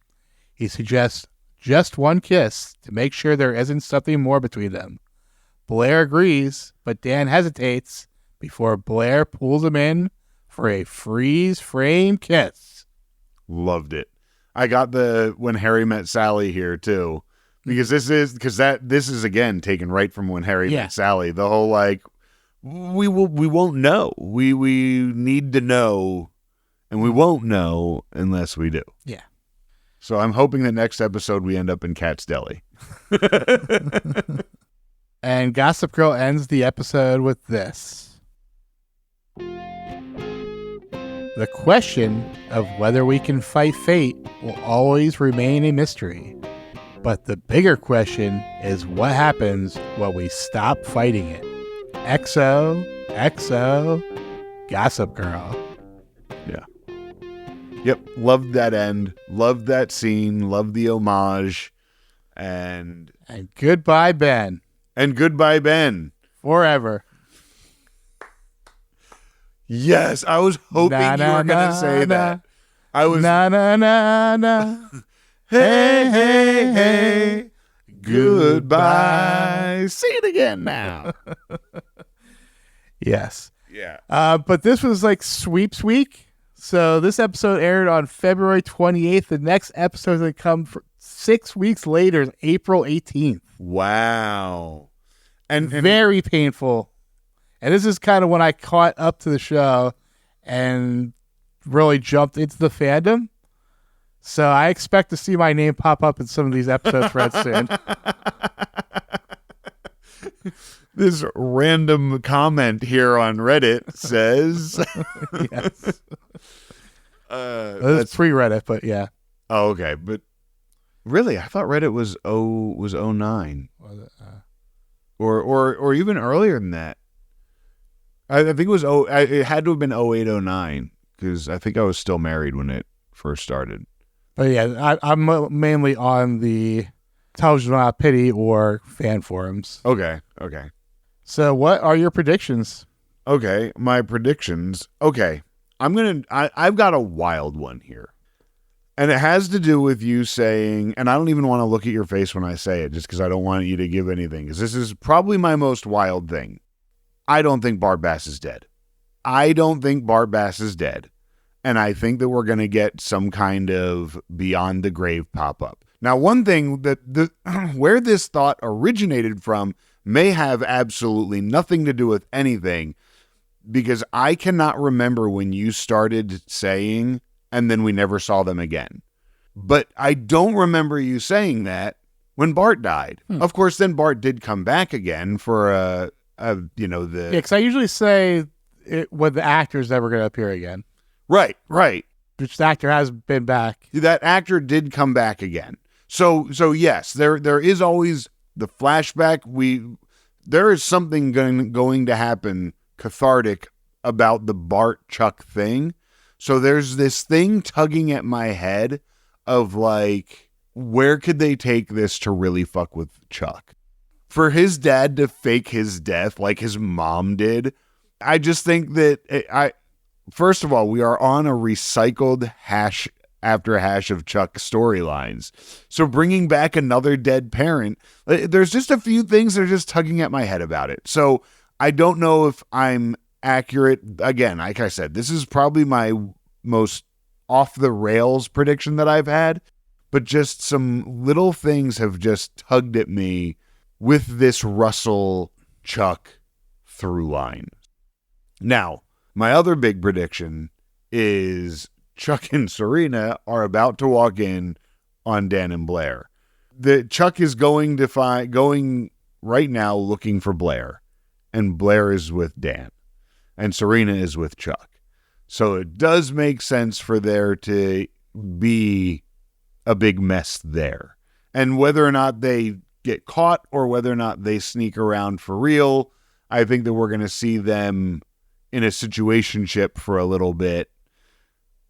He suggests just one kiss to make sure there isn't something more between them. Blair agrees, but Dan hesitates before Blair pulls him in for a freeze frame kiss. Loved it. I got the When Harry Met Sally here too, because this is again taken right from When Harry Met Sally. The whole like we won't know. We need to know And we won't know unless we do. Yeah. So I'm hoping that next episode we end up in Cat's Deli. And Gossip Girl ends the episode with this. The question of whether we can fight fate will always remain a mystery. But the bigger question is what happens when we stop fighting it. XO, XO, Gossip Girl. Yeah. Yep. Loved that end. Loved that scene. Loved the homage. And goodbye, Ben. And goodbye, Ben. Forever. Yes, I was hoping you were going to say that. I was. Na na na na. Hey, hey, hey. Goodbye. See it again now. Yes. Yeah. But this was like sweeps week. So this episode aired on February 28th. The next episode is going to come 6 weeks later, April 18th. Wow. And very painful. And this is kind of when I caught up to the show and really jumped into the fandom. So I expect to see my name pop up in some of these episodes real soon. This random comment here on Reddit says... Yes. That's pre-Reddit, but yeah. Oh, okay. But really, I thought Reddit was 09. Was it, or even earlier than that. I think it was it had to have been 08, 09 because I think I was still married when it first started. But yeah, I'm mainly on the Television Without Pity or fan forums. Okay. So what are your predictions? Okay, my predictions. Okay, I've got a wild one here. And it has to do with you saying, and I don't even want to look at your face when I say it, just because I don't want you to give anything, because this is probably my most wild thing. I don't think Bart Bass is dead. And I think that we're going to get some kind of Beyond the Grave pop-up. Now, one thing that where this thought originated from may have absolutely nothing to do with anything, because I cannot remember when you started saying... and then we never saw them again. But I don't remember you saying that when Bart died. Of course, then Bart did come back again for the... Yeah, because I usually say when the actor's never going to appear again. Right. Which the actor has been back. That actor did come back again. So yes, there is always the flashback. There is something going to happen cathartic about the Bart Chuck thing. So there's this thing tugging at my head of like, where could they take this to really fuck with Chuck? For his dad to fake his death like his mom did, I just think that first of all, we are on a recycled hash after hash of Chuck storylines. So bringing back another dead parent, there's just a few things that are just tugging at my head about it. So I don't know if I'm accurate. Again, like I said, this is probably my most off the rails prediction that I've had, but just some little things have just tugged at me with this Russell Chuck through line. Now, my other big prediction is Chuck and Serena are about to walk in on Dan and Blair. Chuck is going right now looking for Blair, and Blair is with Dan, and Serena is with Chuck. So it does make sense for there to be a big mess there. And whether or not they get caught or whether or not they sneak around for real, I think that we're going to see them in a situationship for a little bit.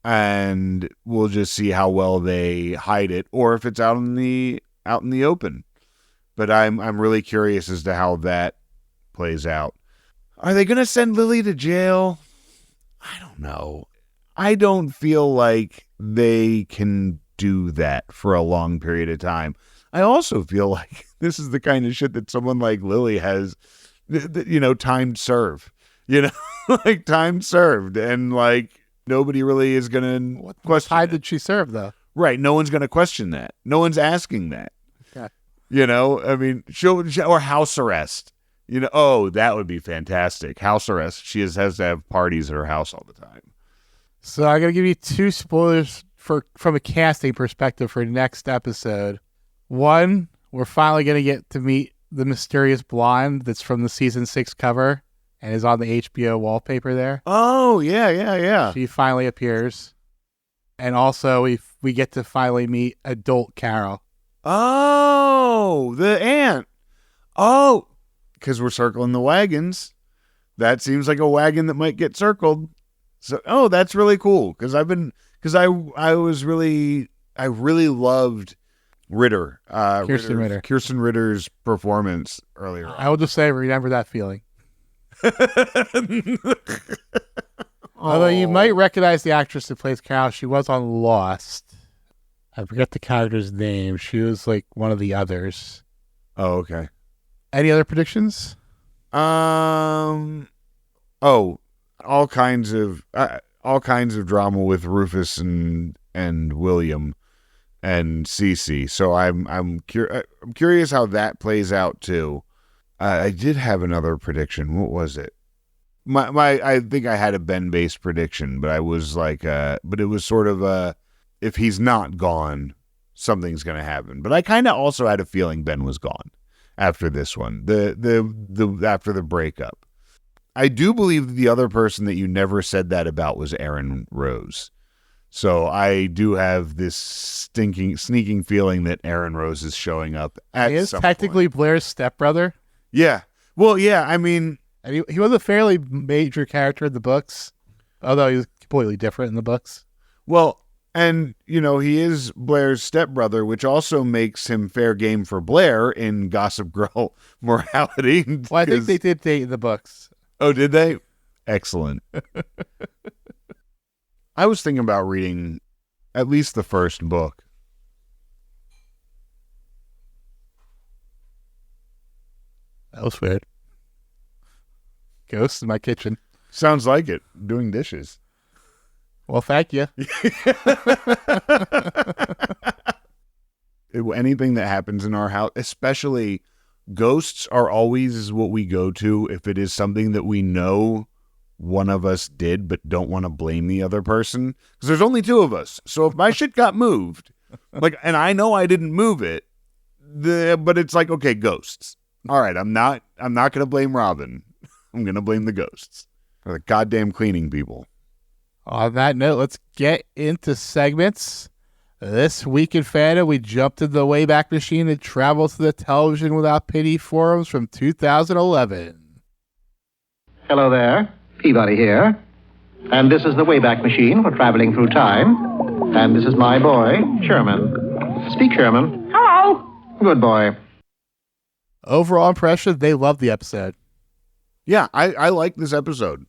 And we'll just see how well they hide it or if it's out in the open. But I'm really curious as to how that plays out. Are they going to send Lily to jail? I don't know. I don't feel like they can do that for a long period of time. I also feel like this is the kind of shit that someone like Lily has, time served. Like time served. And like nobody really is going to question. What time did she serve, though? Right. No one's going to question that. No one's asking that. Okay. I mean, or house arrest. That would be fantastic. House arrest. She has to have parties at her house all the time. So I'm going to give you 2 spoilers from a casting perspective for next episode. One, we're finally going to get to meet the mysterious blonde that's from the season 6 cover and is on the HBO wallpaper there. Oh, yeah. She finally appears. And also we get to finally meet adult Carol. Oh, the aunt. Oh, because we're circling the wagons. That seems like a wagon that might get circled. So, that's really cool. Because I really loved Ritter. Kirsten Ritter's performance earlier. I will just say, remember that feeling. Although you might recognize the actress that plays Carol. She was on Lost. I forget the character's name. She was like one of the others. Oh, okay. Any other predictions? All kinds of drama with Rufus and William and Cece. So I'm curious how that plays out too. I did have another prediction. What was it? I think I had a Ben-based prediction, but I was like, but it was sort of if he's not gone, something's gonna happen. But I kind of also had a feeling Ben was gone after this one, after the breakup. I do believe that the other person that you never said that about was Aaron Rose. So I do have this sneaking feeling that Aaron Rose is showing up at He is some technically point. Blair's stepbrother. Yeah. Well, yeah, I mean... And he was a fairly major character in the books, although he was completely different in the books. Well, and, he is Blair's stepbrother, which also makes him fair game for Blair in Gossip Girl morality. Well, I think they did date in the books. Oh, did they? Excellent. I was thinking about reading at least the first book. That was weird. Ghosts in my kitchen. Sounds like it. Doing dishes. Well, thank you. Anything that happens in our house, especially ghosts, are always what we go to if it is something that we know one of us did but don't want to blame the other person. Because there's only 2 of us. So if my shit got moved, and I know I didn't move it, but it's like, okay, ghosts. All right, I'm not going to blame Robin. I'm going to blame the ghosts. Or the goddamn cleaning people. On that note, let's get into segments. This week in fandom, we jumped into the Wayback Machine and traveled to the Television Without Pity forums from 2011. Hello there, Peabody here. And this is the Wayback Machine for traveling through time. And this is my boy, Sherman. Speak, Sherman. Hello. Good boy. Overall impression, they loved the episode. Yeah, I like this episode.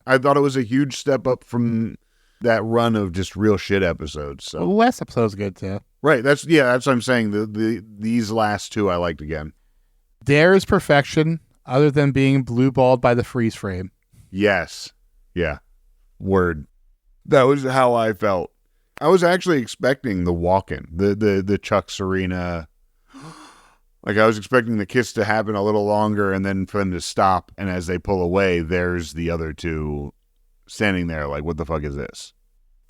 I thought it was a huge step up from that run of just real shit episodes. So Well, the last episode was good too. right, that's what I'm saying. These last 2 I liked again. Dare is perfection, other than being blue-balled by the freeze frame. Yes, yeah, word. That was how I felt. I was actually expecting the walk-in, the Chuck Serena. Like, I was expecting the kiss to happen a little longer and then for them to stop. And as they pull away, there's the other 2 standing there like, what the fuck is this?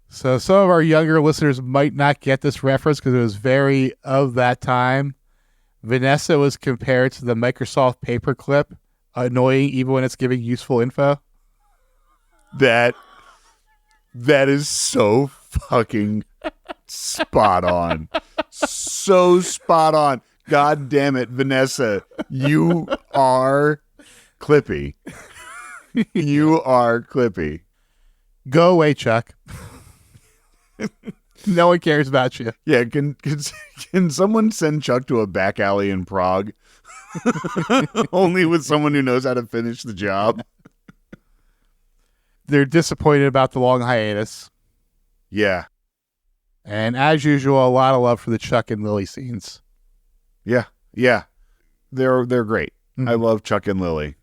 So some of our younger listeners might not get this reference because it was very of that time. Vanessa was compared to the Microsoft paperclip, annoying even when it's giving useful info. That is so fucking spot on. So spot on. God damn it, Vanessa. You are Clippy. You are Clippy. Go away, Chuck. No one cares about you. Yeah, can someone send Chuck to a back alley in Prague? Only with someone who knows how to finish the job. They're disappointed about the long hiatus. Yeah. And as usual, a lot of love for the Chuck and Lily scenes. Yeah. They're great. Mm-hmm. I love Chuck and Lily.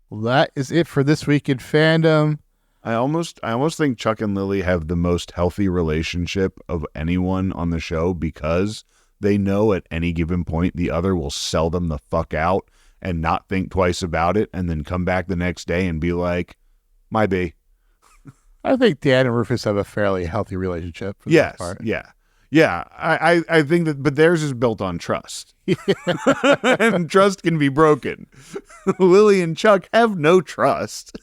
Well, that is it for this week in fandom. I almost think Chuck and Lily have the most healthy relationship of anyone on the show because they know at any given point the other will sell them the fuck out and not think twice about it and then come back the next day and be like, my B. I think Dan and Rufus have a fairly healthy relationship for the most Yes, part. yeah. I think that, but theirs is built on trust, and trust can be broken. Lily and Chuck have no trust.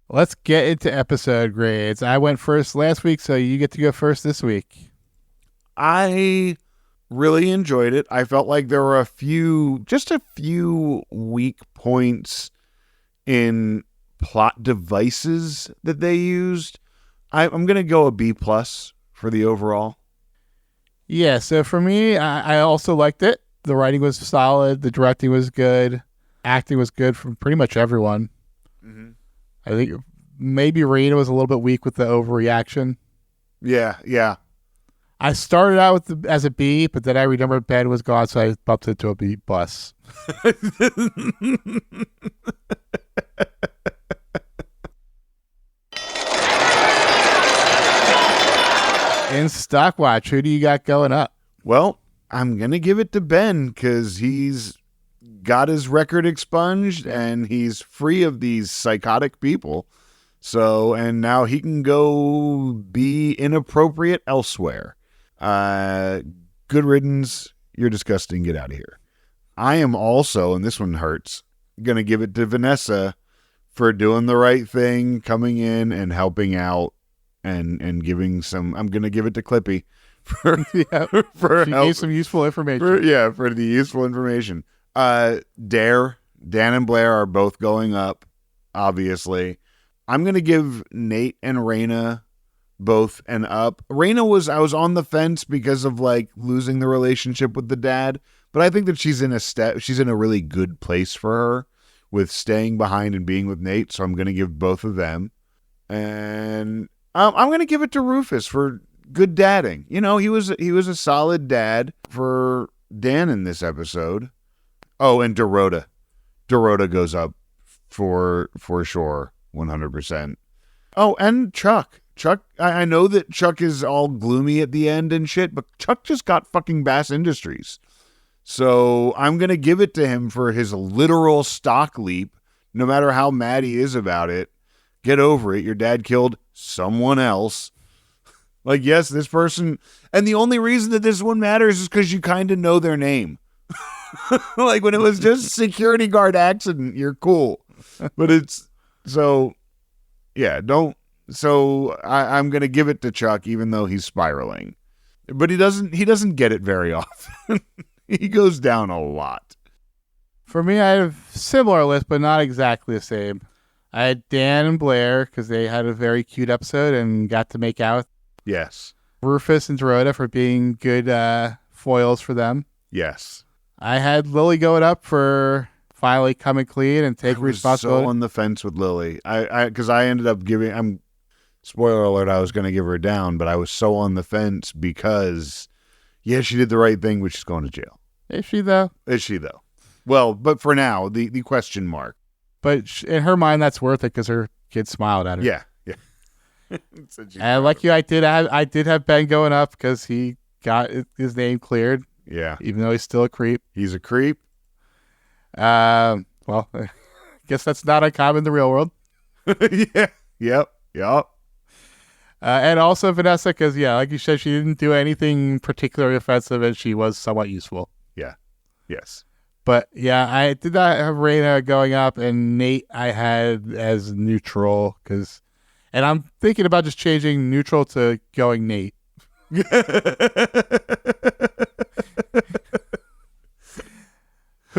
Let's get into episode grades. I went first last week, so you get to go first this week. I really enjoyed it. I felt like there were just a few weak points in plot devices that they used. I'm going to go a B+ for the overall. Yeah, so for me, I also liked it. The writing was solid. The directing was good. Acting was good from pretty much everyone. Mm-hmm. I think maybe Rena was a little bit weak with the overreaction. Yeah. I started out as a B, but then I remembered Ben was gone, so I bumped it to a B+. In Stockwatch, who do you got going up? Well, I'm going to give it to Ben because he's got his record expunged and he's free of these psychotic people. So, and now he can go be inappropriate elsewhere. Good riddance. You're disgusting. Get out of here. I am also, and this one hurts, going to give it to Vanessa for doing the right thing, coming in and helping out and giving some. I'm going to give it to Clippy for She help. gave some useful information. For the useful information. Dan and Blair are both going up, obviously. I'm going to give Nate and Raina both an up. Raina I was on the fence because of like losing the relationship with the dad, but I think that she's in a really good place for her with staying behind and being with Nate. So I'm going to give both of them. And I'm going to give it to Rufus for good dadding. You know, he was a solid dad for Dan in this episode. Oh, and Dorota goes up for sure, 100%. Oh, and Chuck, I know that Chuck is all gloomy at the end and shit, but Chuck just got fucking Bass Industries. So I'm going to give it to him for his literal stock leap, no matter how mad he is about it. Get over it. Your dad killed someone else. Like, yes, this person. And the only reason that this one matters is because you kind of know their name. Like when it was just security guard accident, you're cool. But it's so, yeah, don't. So I'm going to give it to Chuck, even though he's spiraling. But he doesn't get it very often. He goes down a lot. For me, I have a similar list, but not exactly the same. I had Dan and Blair because they had a very cute episode and got to make out. Yes. Rufus and Dorota for being good foils for them. Yes. I had Lily going up for finally coming clean and taking responsibility. I was so on the fence with Lily. Because I ended up giving. Spoiler alert, I was going to give her down, but I was so on the fence because, yeah, she did the right thing, which is going to jail. Is she, though? Well, but for now, the question mark. But in her mind, that's worth it because her kid smiled at her. Yeah. And like you, I did have Ben going up because he got his name cleared. Yeah. Even though he's still a creep. He's a creep. Well, I guess that's not uncommon in the real world. Yeah. Yep. And also Vanessa, because, yeah, like you said, she didn't do anything particularly offensive and she was somewhat useful. Yeah. Yes. But, yeah, I did not have Raina going up, and Nate I had as neutral, and I'm thinking about just changing neutral to going Nate. Who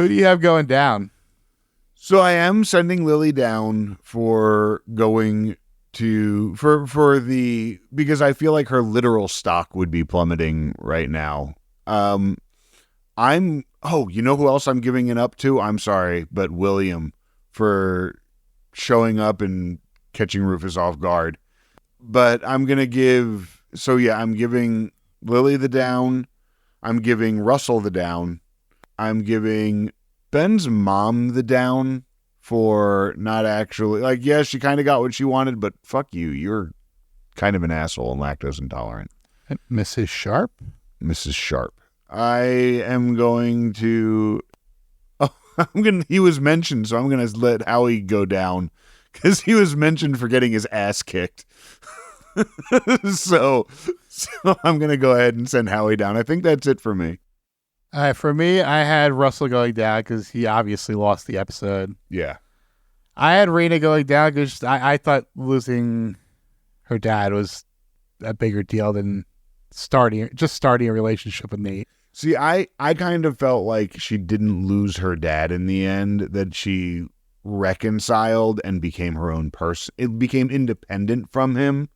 do you have going down? So I am sending Lily down for going to because I feel like her literal stock would be plummeting right now. You know who else I'm giving it up to? I'm sorry, but William for showing up and catching Rufus off guard. But I'm giving Lily the down. I'm giving Russell the down. I'm giving Ben's mom the down for not actually, like, yeah, she kind of got what she wanted, but fuck you. You're kind of an asshole and lactose intolerant. Mrs. Sharp? Mrs. Sharp. I am going to... Oh, He was mentioned, so I'm gonna let Howie go down because he was mentioned for getting his ass kicked. so I'm gonna go ahead and send Howie down. I think that's it for me. For me, I had Russell going down because he obviously lost the episode. Yeah. I had Rena going down because I thought losing her dad was a bigger deal than starting a relationship with Nate. See, I kind of felt like she didn't lose her dad in the end, that she reconciled and became her own person. It became independent from him.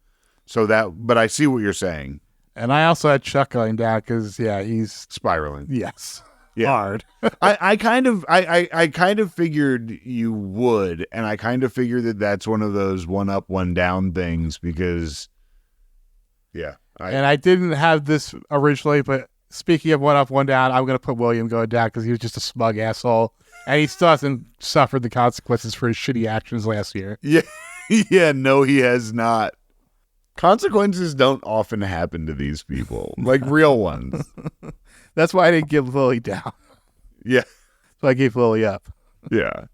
But I see what you're saying. And I also had Chuck going down because, he's spiraling. Yes. Yeah. Hard. I kind of figured you would, and I kind of figured that that's one of those one up, one down things because, and I didn't have this originally, but speaking of one up, one down, I'm going to put William going down because he was just a smug asshole, and he still hasn't suffered the consequences for his shitty actions last year. Yeah, no, he has not. Consequences don't often happen to these people, like real ones. That's why I didn't give Lily down. Yeah. So I gave Lily up. Yeah.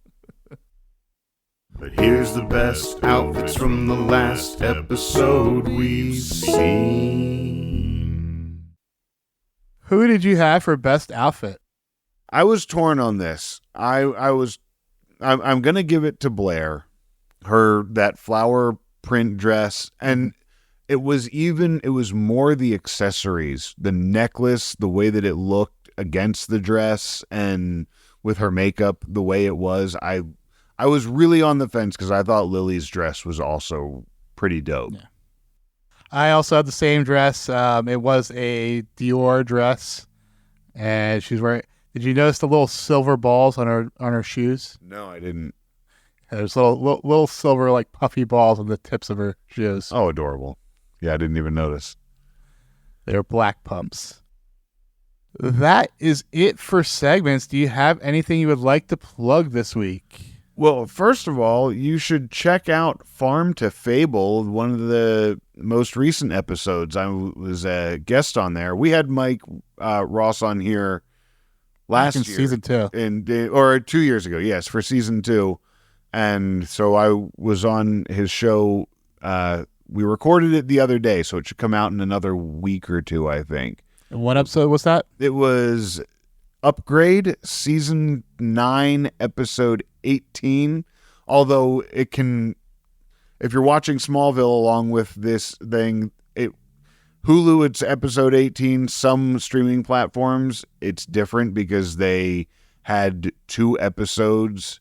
But here's the best outfits from the last episode we've seen. Who did you have for best outfit? I was torn on this. I'm going to give it to Blair. That flower print dress, and it was more the accessories, the necklace, the way that it looked against the dress, and with her makeup, the way it was. I was really on the fence because I thought Lily's dress was also pretty dope. Yeah. I also had the same dress. It was a Dior dress, and she's wearing. Did you notice the little silver balls on her shoes? No, I didn't. There's little silver like puffy balls on the tips of her shoes. Oh, adorable. Yeah, I didn't even notice. They're black pumps. That is it for segments. Do you have anything you would like to plug this week? Well, first of all, you should check out Farm to Fable, one of the most recent episodes. I was a guest on there. We had Mike Ross on here last year. Season 2. Or 2 years ago, yes, for season 2. And so I was on his show. We recorded it the other day, so it should come out in another week or two, I think. And what episode was that? It was Upgrade, season 9, episode 18. Although it can, if you're watching Smallville along with this thing, Hulu, it's episode 18. Some streaming platforms, it's different because they had 2 episodes.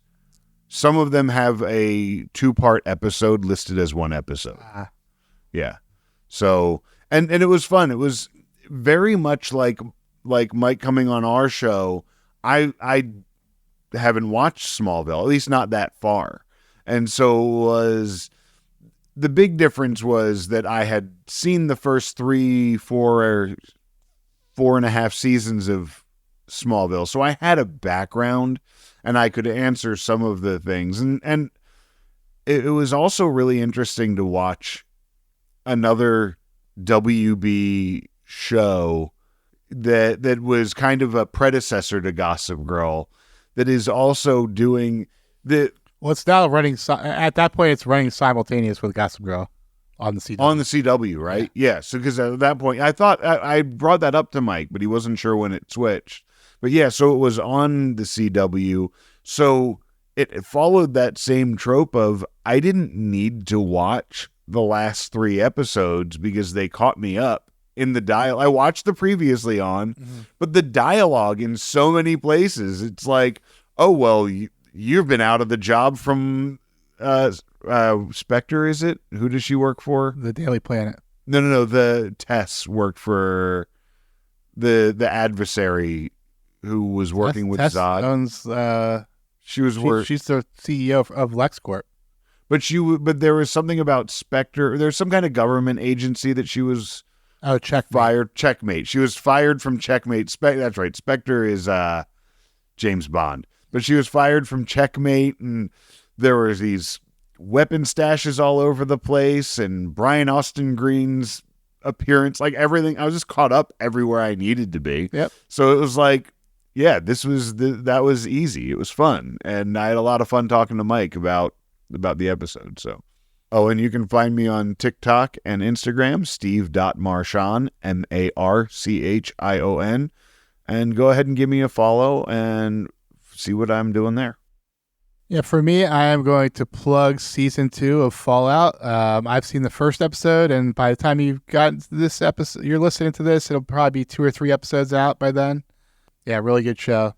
Some of them have a 2-part episode listed as 1 episode. Yeah. So, and it was fun. It was very much like Mike coming on our show. I haven't watched Smallville, at least not that far. And so the big difference was that I had seen the first 3, 4 and a half seasons of Smallville. So I had a background and I could answer some of the things. And it was also really interesting to watch another WB show that was kind of a predecessor to Gossip Girl that is also doing the... Well, it's now running... At that point, it's running simultaneous with Gossip Girl on the CW. On the CW, right? Yeah. So, because at that point, I thought... I brought that up to Mike, but he wasn't sure when it switched. But yeah, so it was on the CW. So it followed that same trope of I didn't need to watch the last 3 episodes because they caught me up in the dial. I watched the previously on, but the dialogue in so many places, it's like, oh, well, you've been out of the job from Spectre, is it? Who does she work for? The Daily Planet. No. The Tess worked for the adversary who was working with Tess Zod. Owns, she's the CEO of LexCorp. But there was something about Spectre. There's some kind of government agency that she was fired. Checkmate. She was fired from Checkmate. That's right. Spectre is James Bond. But she was fired from Checkmate, and there was these weapon stashes all over the place, and Brian Austin Green's appearance, like everything. I was just caught up everywhere I needed to be. Yep. So it was like yeah, that was easy. It was fun. And I had a lot of fun talking to Mike about the episode. So, oh, and you can find me on TikTok and Instagram, steve.marchon, Marchion, and go ahead and give me a follow and see what I'm doing there. Yeah, for me, I am going to plug season 2 of Fallout. I've seen the first episode, and by the time you've gotten to this episode, you're listening to this, it'll probably be 2 or 3 episodes out by then. Yeah, really good show.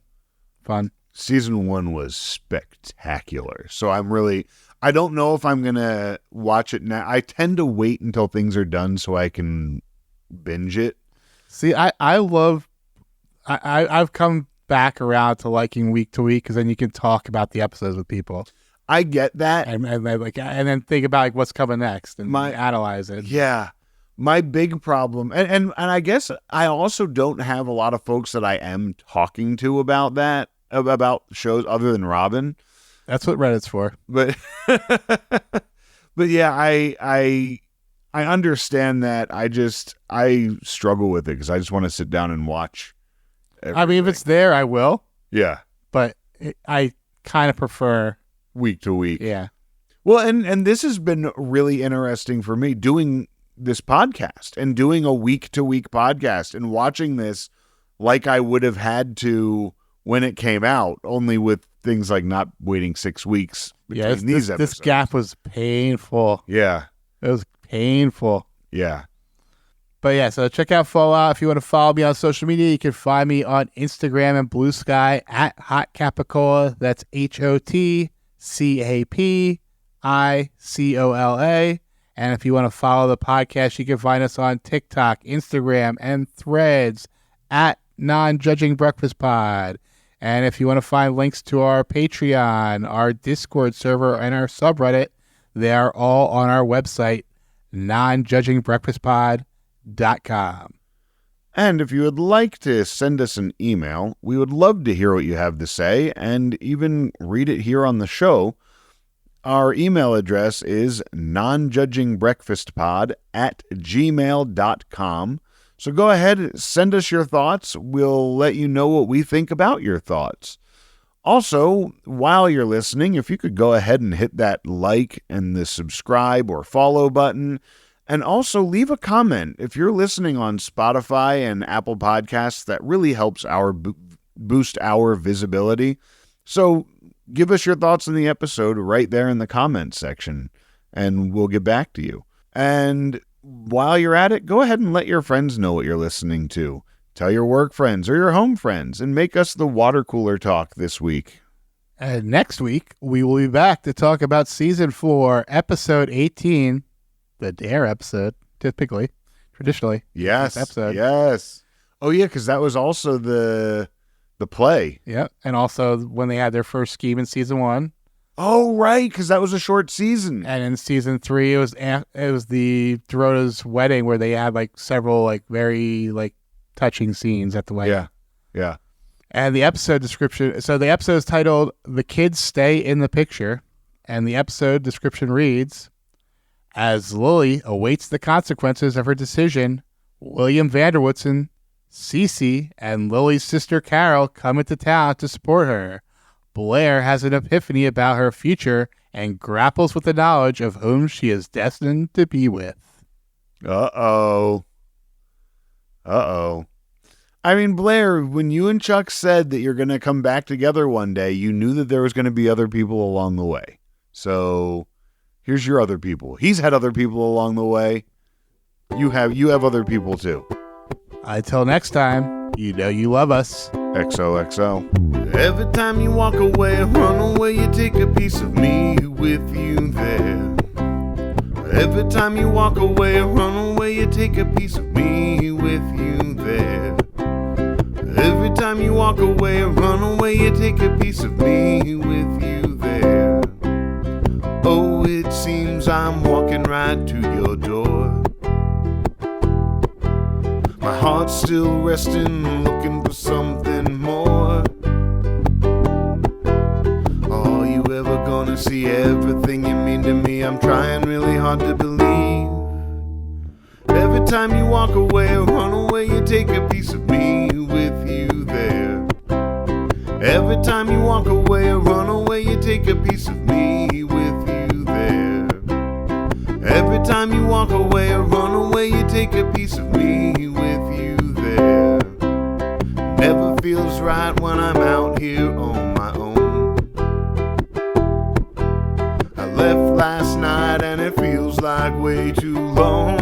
Fun. Season 1 was spectacular. So I don't know if I'm going to watch it now. I tend to wait until things are done so I can binge it. See, I've come back around to liking week to week because then you can talk about the episodes with people. I get that. And then think about like what's coming next and analyze it. Yeah. My big problem, and I guess I also don't have a lot of folks that I am talking to about shows other than Robin. That's what Reddit's for. But but yeah, I understand that. I struggle with it because I just want to sit down and watch everything. I mean, if it's there, I will. Yeah. But I kind of prefer week to week. Yeah. Well, and this has been really interesting for me doing this podcast and doing a week to week podcast and watching this like I would have had to when it came out, only with things like not waiting 6 weeks between these episodes. This gap was painful. Yeah. It was painful. Yeah. But yeah, so check out Fallout. If you want to follow me on social media, you can find me on Instagram and Blue Sky at Hot Capicola. That's HOTCAPICOLA. And if you want to follow the podcast, you can find us on TikTok, Instagram, and Threads at Non-Judging Breakfast Pod. And if you want to find links to our Patreon, our Discord server, and our subreddit, they are all on our website, nonjudgingbreakfastpod.com. And if you would like to send us an email, we would love to hear what you have to say and even read it here on the show. Our email address is nonjudgingbreakfastpod@gmail.com. So go ahead, send us your thoughts. We'll let you know what we think about your thoughts. Also, while you're listening, if you could go ahead and hit that like and the subscribe or follow button, and also leave a comment. If you're listening on Spotify and Apple Podcasts, that really helps boost our visibility. So give us your thoughts on the episode right there in the comments section, and we'll get back to you. And while you're at it, go ahead and let your friends know what you're listening to. Tell your work friends or your home friends, and make us the water cooler talk this week. And next week, we will be back to talk about Season 4, Episode 18, the Dare episode, traditionally. Yes. Episode. Yes. Oh, yeah, because that was also the play. Yeah, and also when they had their first scheme in Season 1. Oh, right, because that was a short season. And in Season 3, it was the Dorota's wedding where they had like several like very like touching scenes at the wedding. Yeah, yeah. And the episode description, so the episode is titled "The Kids Stay in the Picture," and the episode description reads, "As Lily awaits the consequences of her decision, William Vanderwoodson, Cece, and Lily's sister Carol come into town to support her. Blair has an epiphany about her future and grapples with the knowledge of whom she is destined to be with." Uh-oh. I mean, Blair, when you and Chuck said that you're going to come back together one day, you knew that there was going to be other people along the way. So here's your other people. He's had other people along the way. You have other people too. Until next time, you know you love us. XOXO. Every time you walk away, run away, you take a piece of me with you there. Every time you walk away, run away, you take a piece of me with you there. Every time you walk away, run away, you take a piece of me with you there. Oh, it seems I'm walking right to your door. My heart's still resting, looking for something more. Are you ever gonna see everything you mean to me? I'm trying really hard to believe. Every time you walk away or run away, you take a piece of me with you there. Every time you walk away or run away, you take a piece of me with you there. Every time you walk away or run away, you take a piece of me with you there. Never feels right when I'm out here on my own. I left last night and it feels like way too long.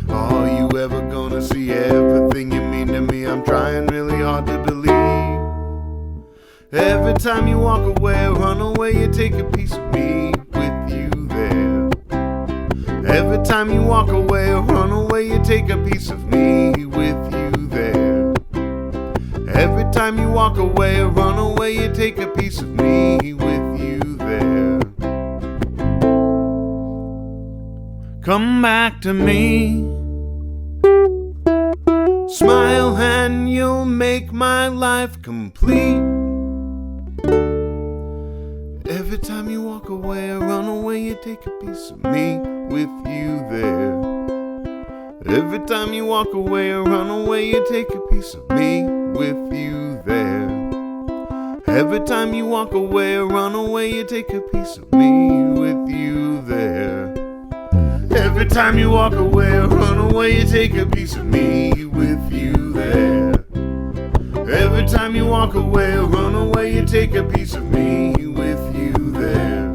Are you ever gonna see everything you mean to me? I'm trying really hard to believe. Every time you walk away or run away, you take a piece of me with you there. Every time you walk away or run away, you take a piece of me with you there. Every time you walk away or run away, you take a piece of me with you there. Come back to me. Smile and you'll make my life complete. Every time you walk away or run away, you take a piece of me with you there. Every time you walk away or run away, you take a piece of me with you there. Every time you walk away or run away, you take a piece of me with you there. Every time you walk away or run away, you take a piece of me with you there. Every time you walk away or run away, you take a piece of me with you there.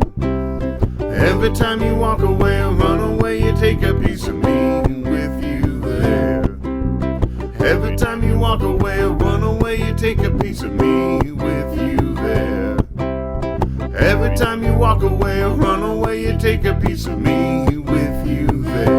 Every time you walk away or run away, you take a piece of me with you there. Every time you walk away or run away, you take a piece of me with you there. Every time you walk away or run away, you take a piece of me with you there.